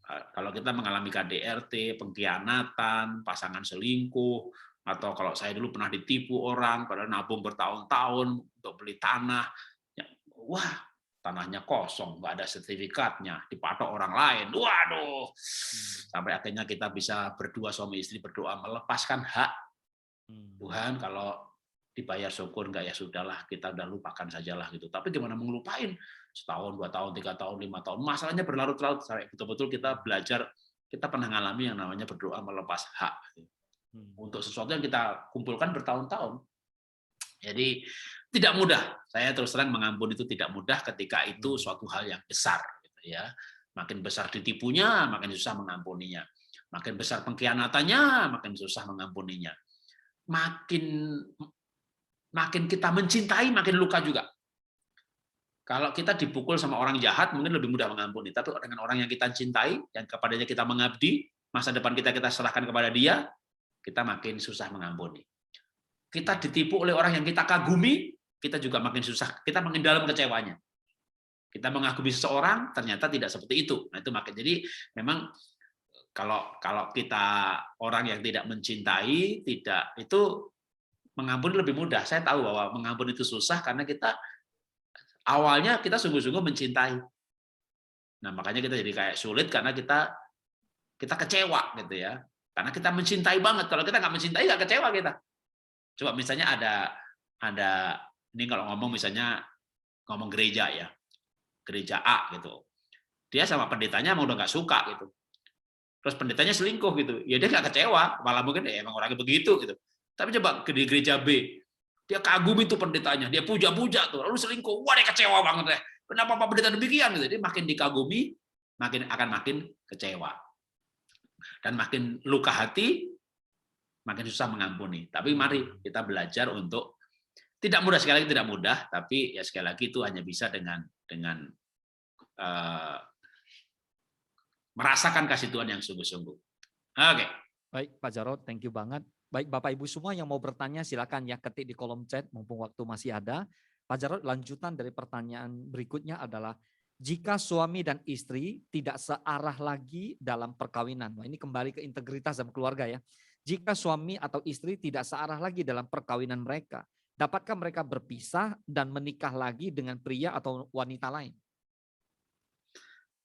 Kalau kita mengalami KDRT, pengkhianatan, pasangan selingkuh, atau kalau saya dulu pernah ditipu orang, padahal nabung bertahun-tahun untuk beli tanah, ya, wah tanahnya kosong, nggak ada sertifikatnya, dipatok orang lain, waduh, sampai akhirnya kita bisa berdua suami istri berdoa melepaskan hak Tuhan. Kalau dibayar syukur enggak ya sudahlah, kita udah lupakan sajalah gitu. Tapi gimana mengelupain setahun, 2 tahun, 3 tahun, 5 tahun, masalahnya berlarut-larut sampai betul-betul kita belajar, kita pernah mengalami yang namanya berdoa melepas hak. Untuk sesuatu yang kita kumpulkan bertahun-tahun. Jadi tidak mudah. Saya terus terang mengampuni itu tidak mudah ketika itu suatu hal yang besar. Gitu ya. Makin besar ditipunya, makin susah mengampuninya. Makin besar pengkhianatannya, makin susah mengampuninya. Makin kita mencintai, makin luka juga. Kalau kita dipukul sama orang jahat, mungkin lebih mudah mengampuni. Tapi dengan orang yang kita cintai, yang kepadanya kita mengabdi, masa depan kita serahkan kepada dia, kita makin susah mengampuni. Kita ditipu oleh orang yang kita kagumi, kita juga makin susah, kita makin dalam kecewanya. Kita mengagumi seseorang, ternyata tidak seperti itu. Nah, itu makin jadi memang kalau kita orang yang tidak mencintai, tidak itu mengampuni lebih mudah. Saya tahu bahwa mengampuni itu susah karena kita awalnya kita sungguh-sungguh mencintai. Nah, makanya kita jadi kayak sulit karena kita kecewa gitu ya. Karena kita mencintai banget. Kalau kita nggak mencintai, nggak kecewa kita. Coba misalnya ada ini kalau ngomong misalnya ngomong gereja ya, gereja A gitu. Dia sama pendetanya emang udah nggak suka gitu. Terus pendetanya selingkuh gitu. Ya dia nggak kecewa, malah mungkin ya emang orangnya begitu gitu. Tapi coba di gereja B, dia kagum itu pendetanya, dia puja-puja tuh, lalu selingkuh, wah dia kecewa banget deh. Kenapa Pak Pendeta demikian? Gitu. Jadi makin dikagumi, akan makin kecewa. Dan makin luka hati, makin susah mengampuni. Tapi mari kita belajar untuk tidak mudah, sekali lagi tidak mudah, tapi ya sekali lagi itu hanya bisa dengan merasakan kasih Tuhan yang sungguh-sungguh. Oke. Baik, Pak Jarod, thank you banget. Baik, Bapak Ibu semua yang mau bertanya silakan ya ketik di kolom chat mumpung waktu masih ada. Pak Jarod, lanjutan dari pertanyaan berikutnya adalah jika suami dan istri tidak searah lagi dalam perkawinan. Nah, ini kembali ke integritas dalam keluarga ya. Jika suami atau istri tidak searah lagi dalam perkawinan mereka, dapatkah mereka berpisah dan menikah lagi dengan pria atau wanita lain?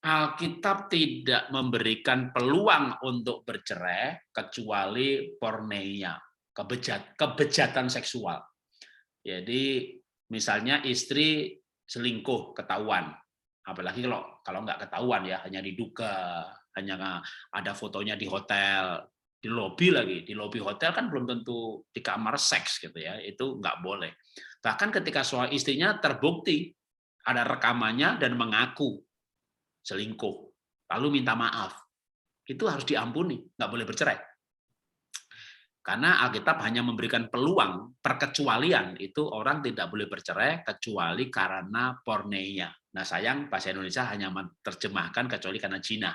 Alkitab tidak memberikan peluang untuk bercerai kecuali porneia, kebejatan seksual. Jadi misalnya istri selingkuh ketahuan, apalagi kalau nggak ketahuan ya, hanya diduga, hanya ada fotonya di hotel, di lobi lagi, di lobi hotel kan belum tentu di kamar seks gitu ya, itu nggak boleh. Bahkan ketika suami istrinya terbukti ada rekamannya dan mengaku selingkuh, lalu minta maaf, itu harus diampuni, nggak boleh bercerai. Karena Alkitab hanya memberikan peluang, perkecualian, itu orang tidak boleh bercerai kecuali karena porneia. Nah sayang, bahasa Indonesia hanya menerjemahkan kecuali karena zina.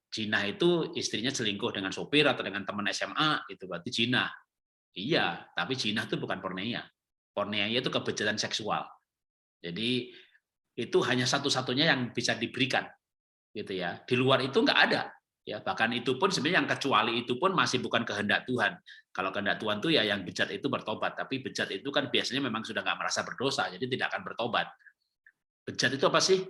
Zina itu istrinya selingkuh dengan sopir atau dengan teman SMA, itu berarti zina. Iya, tapi zina itu bukan porneia. Porneia itu kebejatan seksual. Jadi itu hanya satu-satunya yang bisa diberikan, gitu ya. Di luar itu nggak ada, ya. Bahkan itu pun sebenarnya yang kecuali itu pun masih bukan kehendak Tuhan. Kalau kehendak Tuhan tuh ya yang bejat itu bertobat, tapi bejat itu kan biasanya memang sudah nggak merasa berdosa, jadi tidak akan bertobat. Bejat itu apa sih?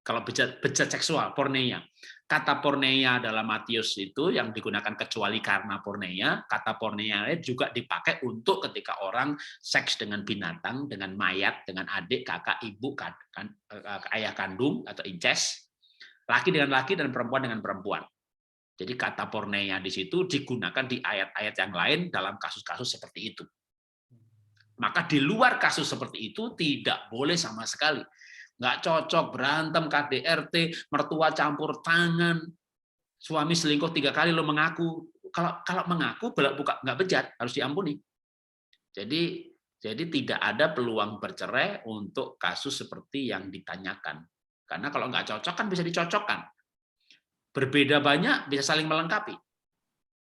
Kalau bejat seksual, porneia. Kata porneia dalam Matius itu yang digunakan kecuali karena porneia, kata porneia juga dipakai untuk ketika orang seks dengan binatang, dengan mayat, dengan adik, kakak, ibu, ayah kandung atau incest, laki dengan laki dan perempuan dengan perempuan. Jadi kata porneia di situ digunakan di ayat-ayat yang lain dalam kasus-kasus seperti itu. Maka di luar kasus seperti itu tidak boleh sama sekali. Nggak cocok, berantem, KDRT, mertua campur tangan, suami selingkuh 3 kali lo mengaku. Kalau mengaku buka nggak bejat, harus diampuni. Jadi tidak ada peluang bercerai untuk kasus seperti yang ditanyakan. Karena kalau nggak cocok kan bisa dicocokkan. Berbeda banyak bisa saling melengkapi.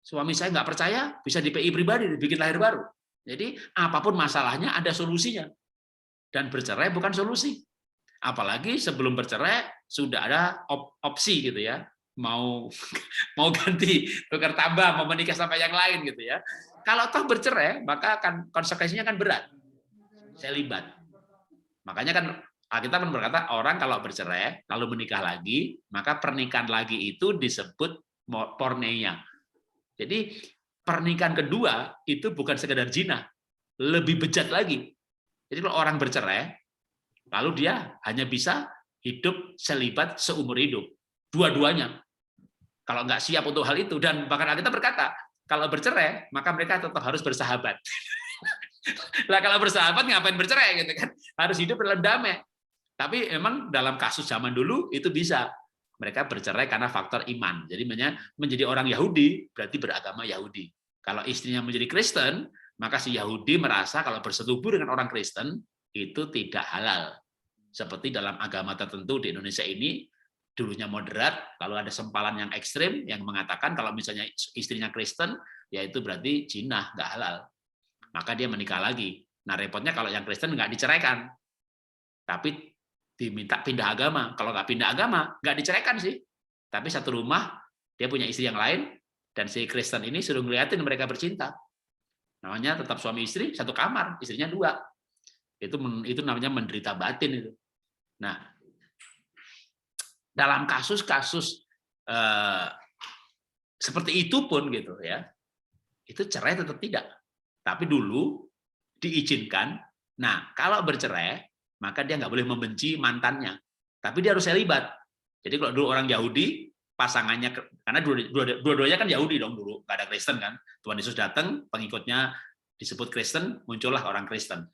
Suami saya nggak percaya, bisa di PI pribadi, dibikin lahir baru. Jadi apapun masalahnya ada solusinya. Dan bercerai bukan solusi. Apalagi sebelum bercerai sudah ada opsi gitu ya. Mau ganti, tukar tambah, mau menikah sama yang lain gitu ya. Kalau toh bercerai, maka akan konsekuensinya kan berat. Selibat. Makanya kan Alkitab berkata orang kalau bercerai lalu menikah lagi, maka pernikahan lagi itu disebut porneia. Jadi pernikahan kedua itu bukan sekedar zina, lebih bejat lagi. Jadi kalau orang bercerai, lalu dia hanya bisa hidup selibat seumur hidup, dua-duanya. Kalau nggak siap untuk hal itu, dan bahkan Alkitab berkata, kalau bercerai, maka mereka tetap harus bersahabat. Lah kalau bersahabat ngapain bercerai gitu kan? Harus hidup dalam damai. Tapi memang dalam kasus zaman dulu itu bisa. Mereka bercerai karena faktor iman. Jadi menjadi orang Yahudi berarti beragama Yahudi. Kalau istrinya menjadi Kristen, maka si Yahudi merasa kalau bersetubuh dengan orang Kristen itu tidak halal. Seperti dalam agama tertentu di Indonesia ini, dulunya moderat, lalu ada sempalan yang ekstrim yang mengatakan kalau misalnya istrinya Kristen, ya itu berarti jinah, nggak halal. Maka dia menikah lagi. Nah repotnya kalau yang Kristen nggak diceraikan, tapi diminta pindah agama. Kalau nggak pindah agama, nggak diceraikan sih. Tapi satu rumah, dia punya istri yang lain, dan si Kristen ini suruh ngeliatin mereka bercinta. Namanya tetap suami istri, satu kamar, istrinya 2. Itu namanya menderita batin itu. Nah, dalam kasus-kasus seperti itu pun gitu ya, itu cerai tetap tidak. Tapi dulu diizinkan. Nah, kalau bercerai, maka dia nggak boleh membenci mantannya. Tapi dia harus selibat. Jadi kalau dulu orang Yahudi, pasangannya, karena dua-duanya kan Yahudi dong dulu, nggak ada Kristen kan. Tuhan Yesus datang, pengikutnya disebut Kristen, muncullah orang Kristen.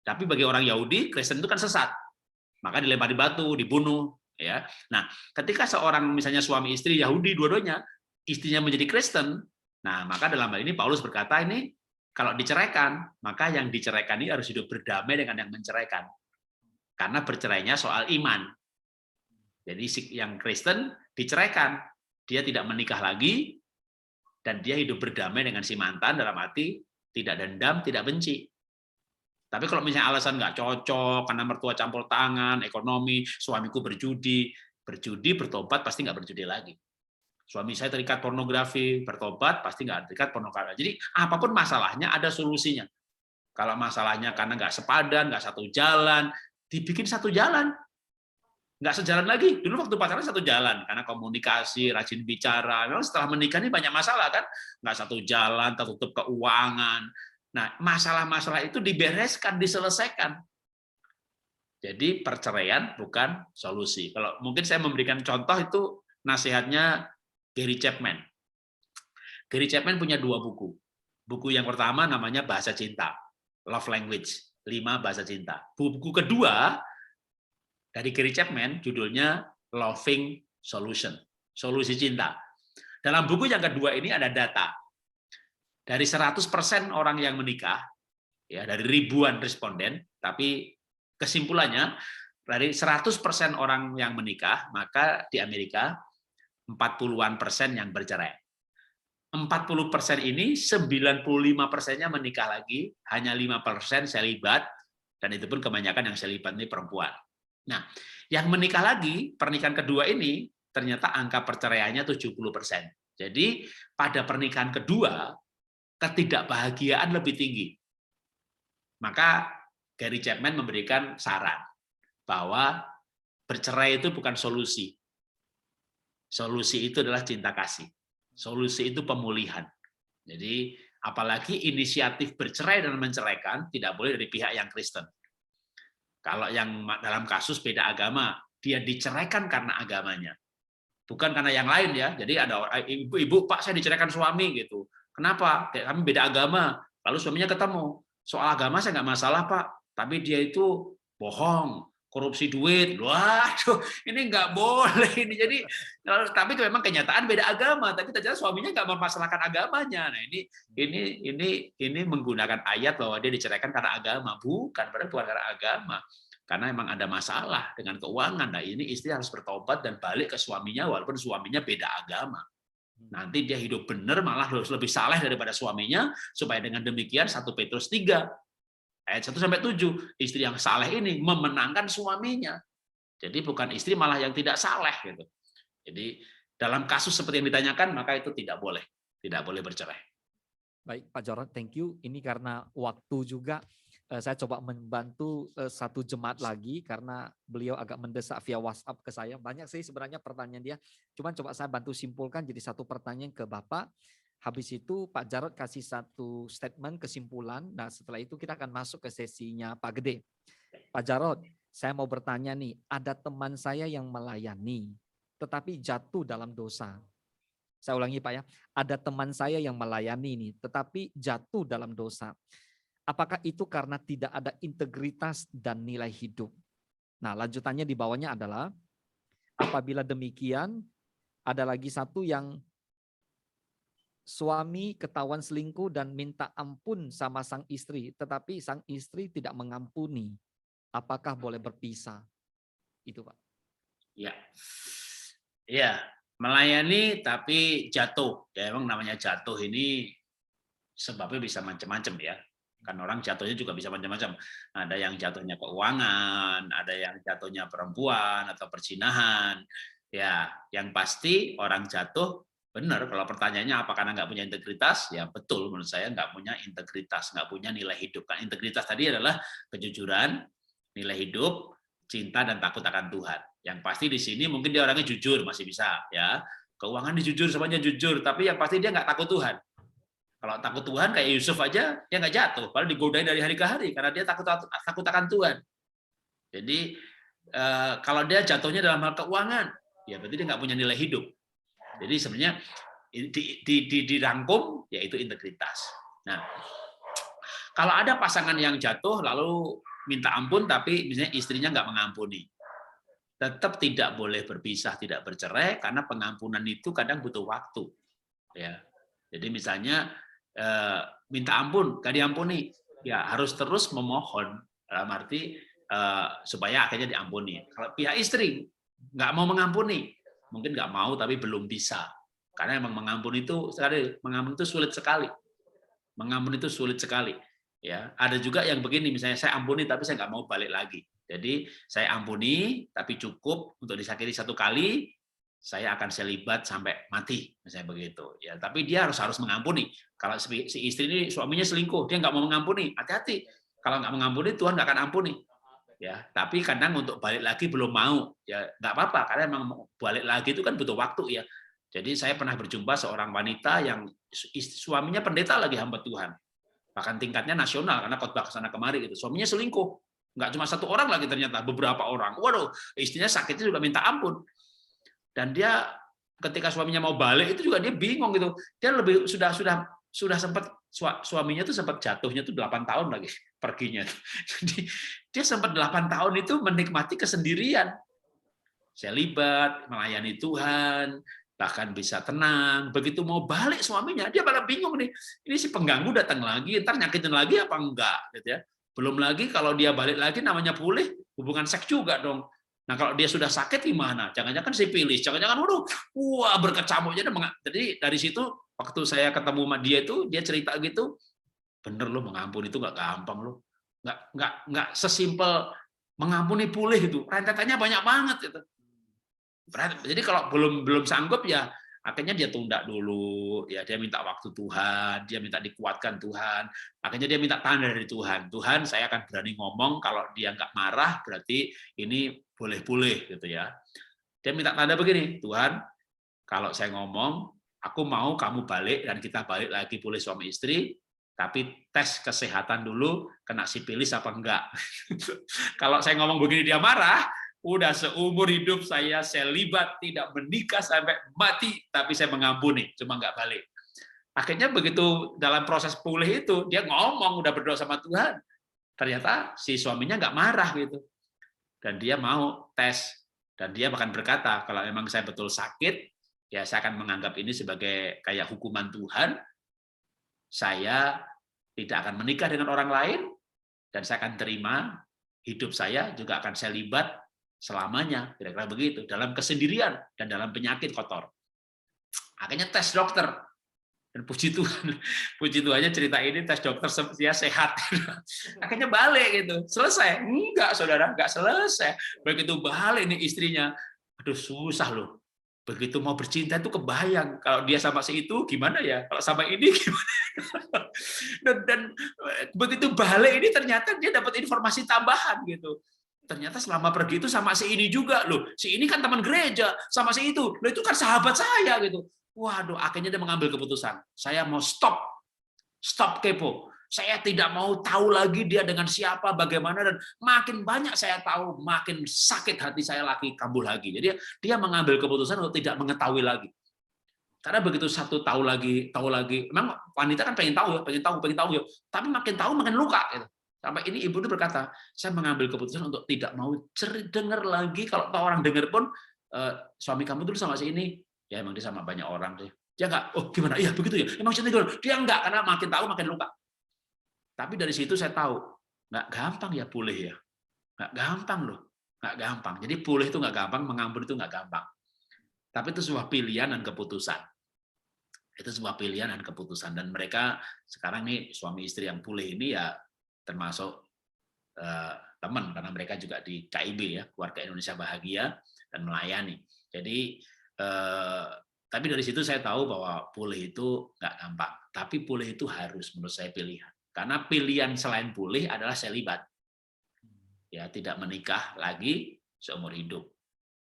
Tapi bagi orang Yahudi, Kristen itu kan sesat. Maka dilempari batu, dibunuh. Ya. Nah, ketika seorang misalnya suami istri Yahudi dua-duanya, istrinya menjadi Kristen, nah maka dalam hal ini Paulus berkata ini, kalau diceraikan, maka yang diceraikan ini harus hidup berdamai dengan yang menceraikan. Karena bercerainya soal iman. Jadi yang Kristen diceraikan, dia tidak menikah lagi, dan dia hidup berdamai dengan si mantan dalam arti tidak dendam, tidak benci. Tapi kalau misalnya alasan nggak cocok, karena mertua campur tangan, ekonomi, suamiku berjudi, bertobat pasti nggak berjudi lagi. Suami saya terikat pornografi, bertobat pasti nggak terikat pornografi. Jadi apapun masalahnya ada solusinya. Kalau masalahnya karena nggak sepadan, nggak satu jalan, dibikin satu jalan. Nggak sejalan lagi. Dulu waktu pacaran satu jalan, karena komunikasi, rajin bicara. Memang setelah menikah ini banyak masalah kan, nggak satu jalan, tertutup keuangan. Nah, masalah-masalah itu dibereskan, diselesaikan. Jadi perceraian bukan solusi. Kalau mungkin saya memberikan contoh itu nasihatnya Gary Chapman. Gary Chapman punya 2 buku. Buku yang pertama namanya Bahasa Cinta, Love Language, 5 bahasa cinta. Buku kedua dari Gary Chapman judulnya Loving Solution, solusi cinta. Dalam buku yang kedua ini ada data. Dari 100% orang yang menikah, ya dari ribuan responden, tapi kesimpulannya dari 100% orang yang menikah, maka di Amerika 40-an% yang bercerai. 40% ini 95%-nya menikah lagi, hanya 5% selibat, dan itu pun kebanyakan yang selibat ini perempuan. Nah, yang menikah lagi, pernikahan kedua ini, ternyata angka perceraiannya 70%. Jadi, pada pernikahan kedua, ketidakbahagiaan lebih tinggi. Maka Gary Chapman memberikan saran bahwa Bercerai itu bukan solusi. Solusi itu adalah cinta kasih. Solusi itu pemulihan. Jadi apalagi inisiatif bercerai dan menceraikan tidak boleh dari pihak yang Kristen. Kalau yang dalam kasus beda agama, dia diceraikan karena agamanya. Bukan karena yang lain ya. Jadi ada ibu, Pak saya diceraikan suami gitu. Kenapa? Kami beda agama. Lalu suaminya ketemu. Soal agama saya nggak masalah Pak. Tapi dia itu bohong, korupsi duit. Waduh, ini nggak boleh ini. Jadi, tapi itu memang kenyataan beda agama. Tapi ternyata suaminya nggak mempermasalahkan agamanya. Nah ini menggunakan ayat bahwa dia diceraikan karena agama. Bukan, padahal bukan karena agama. Karena memang ada masalah dengan keuangan. Nah ini istri harus bertobat dan balik ke suaminya walaupun suaminya beda agama. Nanti dia hidup benar malah harus lebih saleh daripada suaminya, supaya dengan demikian 1 Petrus 3 ayat 1-7 istri yang saleh ini memenangkan suaminya. Jadi bukan istri malah yang tidak saleh gitu. Jadi dalam kasus seperti yang ditanyakan maka itu tidak boleh bercerai. Baik Pak Jarod, thank you. Ini karena waktu juga saya coba membantu satu jemaat lagi karena beliau agak mendesak via WhatsApp ke saya. Banyak sih sebenarnya pertanyaan dia. Cuman coba saya bantu simpulkan jadi satu pertanyaan ke Bapak. Habis itu Pak Jarod kasih satu statement kesimpulan. Nah setelah itu kita akan masuk ke sesinya Pak Gede. Pak Jarod, saya mau bertanya nih, ada teman saya yang melayani tetapi jatuh dalam dosa. Saya ulangi Pak ya, ada teman saya yang melayani nih, tetapi jatuh dalam dosa. Apakah itu karena tidak ada integritas dan nilai hidup? Nah lanjutannya di bawahnya adalah, apabila demikian, ada lagi satu yang suami ketahuan selingkuh dan minta ampun sama sang istri, tetapi sang istri tidak mengampuni. Apakah boleh berpisah? Itu Pak. Ya, melayani tapi jatuh. Ya emang namanya jatuh ini sebabnya bisa macam-macam ya. Kan orang jatuhnya juga bisa macam-macam. Ada yang jatuhnya keuangan, ada yang jatuhnya perempuan atau perzinahan. Ya, yang pasti orang jatuh benar. Kalau pertanyaannya apa karena nggak punya integritas? Ya betul, menurut saya nggak punya integritas, nggak punya nilai hidup. Kan integritas tadi adalah kejujuran, nilai hidup, cinta dan takut akan Tuhan. Yang pasti di sini mungkin dia orangnya jujur masih bisa ya. Keuangan dijujur, semuanya jujur, tapi yang pasti dia nggak takut Tuhan. Kalau takut Tuhan kayak Yusuf aja dia nggak jatuh, padahal digodain dari hari ke hari karena dia takut akan Tuhan. Jadi kalau dia jatuhnya dalam hal keuangan, ya berarti dia nggak punya nilai hidup. Jadi sebenarnya dirangkum yaitu integritas. Nah, kalau ada pasangan yang jatuh lalu minta ampun tapi misalnya istrinya nggak mengampuni, tetap tidak boleh berpisah, tidak bercerai karena pengampunan itu kadang butuh waktu. Ya, jadi misalnya minta ampun, gak diampuni, ya harus terus memohon dalam arti supaya akhirnya diampuni. Kalau pihak istri nggak mau mengampuni, mungkin nggak mau tapi belum bisa, karena emang mengampuni itu sulit sekali. Mengampuni itu sulit sekali. Ya, ada juga yang begini, misalnya saya ampuni tapi saya nggak mau balik lagi. Jadi saya ampuni tapi cukup untuk disakiti 1 kali. Saya akan selibat sampai mati, misalnya begitu. Ya, tapi dia harus mengampuni. Kalau si istri ini suaminya selingkuh, dia nggak mau mengampuni, hati-hati. Kalau nggak mengampuni, Tuhan nggak akan ampuni. Ya, tapi kadang untuk balik lagi belum mau. Ya, nggak apa-apa, karena memang balik lagi itu kan butuh waktu ya. Jadi saya pernah berjumpa seorang wanita yang suaminya pendeta lagi hamba Tuhan. Bahkan tingkatnya nasional karena khotbah kesana kemari gitu. Suaminya selingkuh. Nggak cuma 1 orang lagi ternyata, beberapa orang. Waduh, istrinya sakitnya juga minta ampun. Dan dia ketika suaminya mau balik itu juga dia bingung gitu. Dia lebih sudah sempat suaminya tuh sempat jatuhnya tuh 8 tahun lagi perginya. Jadi dia sempat 8 tahun itu menikmati kesendirian. Selibat, melayani Tuhan, bahkan bisa tenang. Begitu mau balik suaminya, dia malah bingung nih. Ini si pengganggu datang lagi, ntar nyakitin lagi apa enggak gitu ya. Belum lagi kalau dia balik lagi namanya pulih, hubungan seks juga dong. Nah kalau dia sudah sakit gimana? Jangan-jangan sipilis, jangan-jangan wah berkecamuk. Jadi dari situ waktu saya ketemu sama dia itu, dia cerita gitu, bener loh mengampuni itu nggak gampang loh, nggak sesimpel mengampuni pulih itu, rentetannya banyak banget gitu. Jadi kalau belum sanggup ya Akhirnya dia tunda dulu, ya dia minta waktu Tuhan, dia minta dikuatkan Tuhan. Akhirnya dia minta tanda dari Tuhan. Tuhan, saya akan berani ngomong, kalau dia nggak marah berarti ini boleh-boleh gitu ya. Dia minta tanda begini, Tuhan, kalau saya ngomong, aku mau kamu balik dan kita balik lagi boleh suami istri, tapi tes kesehatan dulu, kena sipilis apa enggak. Kalau saya ngomong begini dia marah, udah seumur hidup saya selibat, tidak menikah sampai mati, tapi saya mengampuni, cuma nggak balik. Akhirnya begitu dalam proses pulih itu, dia ngomong, udah berdoa sama Tuhan. Ternyata si suaminya nggak marah gitu. Dan dia mau tes. Dan dia bahkan berkata, kalau memang saya betul sakit, ya saya akan menganggap ini sebagai kayak hukuman Tuhan. Saya tidak akan menikah dengan orang lain, dan saya akan terima hidup saya juga akan saya libat selamanya, kira-kira begitu, dalam kesendirian dan dalam penyakit kotor. Akhirnya tes dokter, dan puji Tuhannya cerita ini tes dokter dia sehat. Akhirnya balik gitu, selesai. Enggak, saudara, enggak selesai. Begitu balik nih istrinya, aduh susah loh. Begitu mau bercinta itu kebayang, kalau dia sama si itu gimana ya, kalau sama ini gimana. Dan begitu balik ini ternyata dia dapat informasi tambahan gitu. Ternyata selama pergi itu sama si ini juga loh. Si ini kan teman gereja, sama si itu. Loh itu kan sahabat saya gitu. Waduh, akhirnya dia mengambil keputusan. Saya mau stop kepo. Saya tidak mau tahu lagi dia dengan siapa, bagaimana, dan makin banyak saya tahu, makin sakit hati saya lagi, kambuh lagi. Jadi dia mengambil keputusan untuk tidak mengetahui lagi. Karena begitu satu tahu lagi, memang wanita kan pengen tahu ya, tapi makin tahu makin luka. Gitu. Sampai ini ibu itu berkata, saya mengambil keputusan untuk tidak mau dengar lagi, kalau orang dengar pun, suami kamu dulu sama si ini, ya emang dia sama banyak orang deh. Dia enggak, oh gimana, iya begitu ya, emang dia enggak, karena makin tahu makin luka. Tapi dari situ saya tahu, nggak gampang ya pulih ya, nggak gampang loh, nggak gampang. Jadi pulih itu nggak gampang, mengampuni itu nggak gampang. Tapi itu sebuah pilihan dan keputusan. Itu sebuah pilihan dan keputusan. Dan mereka sekarang nih suami istri yang pulih ini ya termasuk teman, karena mereka juga di KIB ya, Keluarga Indonesia Bahagia, dan melayani. Jadi tapi dari situ saya tahu bahwa pulih itu nggak gampang. Tapi pulih itu harus, menurut saya, pilihan. Karena pilihan selain pulih adalah selibat. Ya, tidak menikah lagi seumur hidup.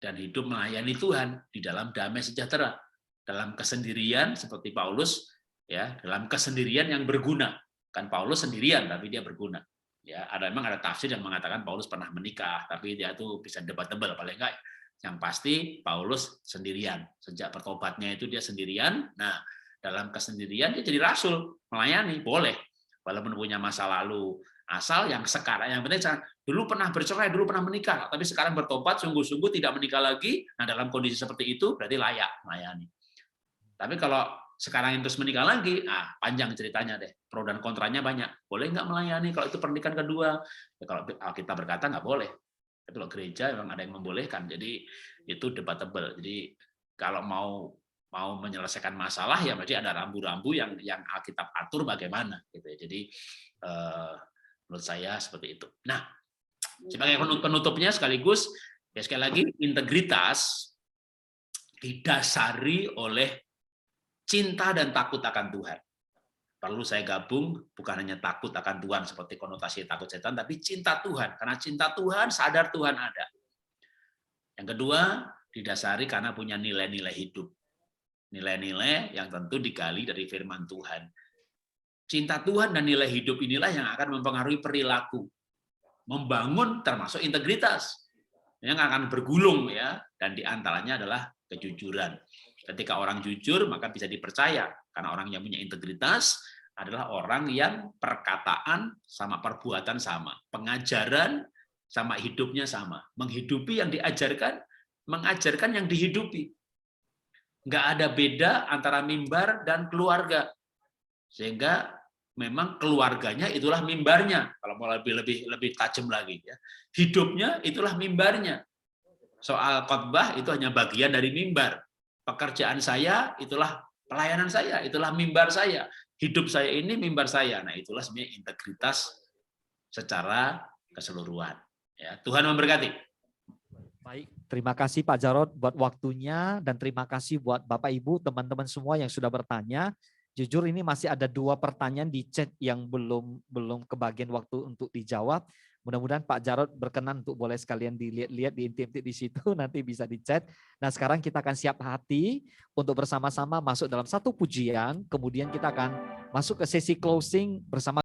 Dan hidup melayani Tuhan di dalam damai sejahtera. Dalam kesendirian seperti Paulus, ya, dalam kesendirian yang berguna. Kan Paulus sendirian tapi dia berguna. Ya, memang ada tafsir yang mengatakan Paulus pernah menikah, tapi dia itu bisa debatable, paling enggak. Yang pasti Paulus sendirian. Sejak bertobatnya itu dia sendirian. Nah, dalam kesendirian dia jadi rasul, melayani, boleh. Walaupun punya masa lalu, asal yang sekarang, yang penting dulu pernah bercerai, dulu pernah menikah, tapi sekarang bertobat, sungguh-sungguh tidak menikah lagi. Nah, dalam kondisi seperti itu berarti layak melayani. Tapi kalau sekarang terus menikah lagi, panjang ceritanya deh, pro dan kontranya banyak. Boleh nggak melayani kalau itu pernikahan kedua? Ya, kalau kita berkata nggak boleh. Tapi kalau gereja memang ada yang membolehkan. Jadi itu debatable. Jadi kalau mau menyelesaikan masalah ya berarti ada rambu-rambu yang Alkitab atur bagaimana gitu ya. Jadi menurut saya seperti itu. Nah, sebagai penutupnya sekaligus ya, sekali lagi, integritas didasari oleh cinta dan takut akan Tuhan. Perlu saya gabung, bukan hanya takut akan Tuhan seperti konotasi takut setan, tapi cinta Tuhan. Karena cinta Tuhan, sadar Tuhan ada. Yang kedua, didasari karena punya nilai-nilai hidup. Nilai-nilai yang tentu digali dari firman Tuhan. Cinta Tuhan dan nilai hidup inilah yang akan mempengaruhi perilaku. Membangun termasuk integritas. Yang akan bergulung ya, dan diantaranya adalah kejujuran. Ketika orang jujur, maka bisa dipercaya. Karena orang yang punya integritas adalah orang yang perkataan sama perbuatan sama. Pengajaran sama hidupnya sama. Menghidupi yang diajarkan, mengajarkan yang dihidupi. Nggak ada beda antara mimbar dan keluarga. Sehingga memang keluarganya itulah mimbarnya. Kalau mau lebih tajam lagi. Ya. Hidupnya itulah mimbarnya. Soal khotbah itu hanya bagian dari mimbar. Pekerjaan saya itulah pelayanan saya, itulah mimbar saya. Hidup saya ini mimbar saya. Nah, itulah sebenarnya integritas secara keseluruhan. Ya, Tuhan memberkati. Baik, Terima kasih Pak Jarod buat waktunya dan terima kasih buat Bapak Ibu teman-teman semua yang sudah bertanya. Jujur ini masih ada 2 pertanyaan di chat yang belum kebagian waktu untuk dijawab. Mudah-mudahan Pak Jarod berkenan untuk boleh sekalian dilihat-lihat, diintip-intip di situ, nanti bisa di chat. Nah sekarang kita akan siap hati untuk bersama-sama masuk dalam satu pujian, kemudian kita akan masuk ke sesi closing bersama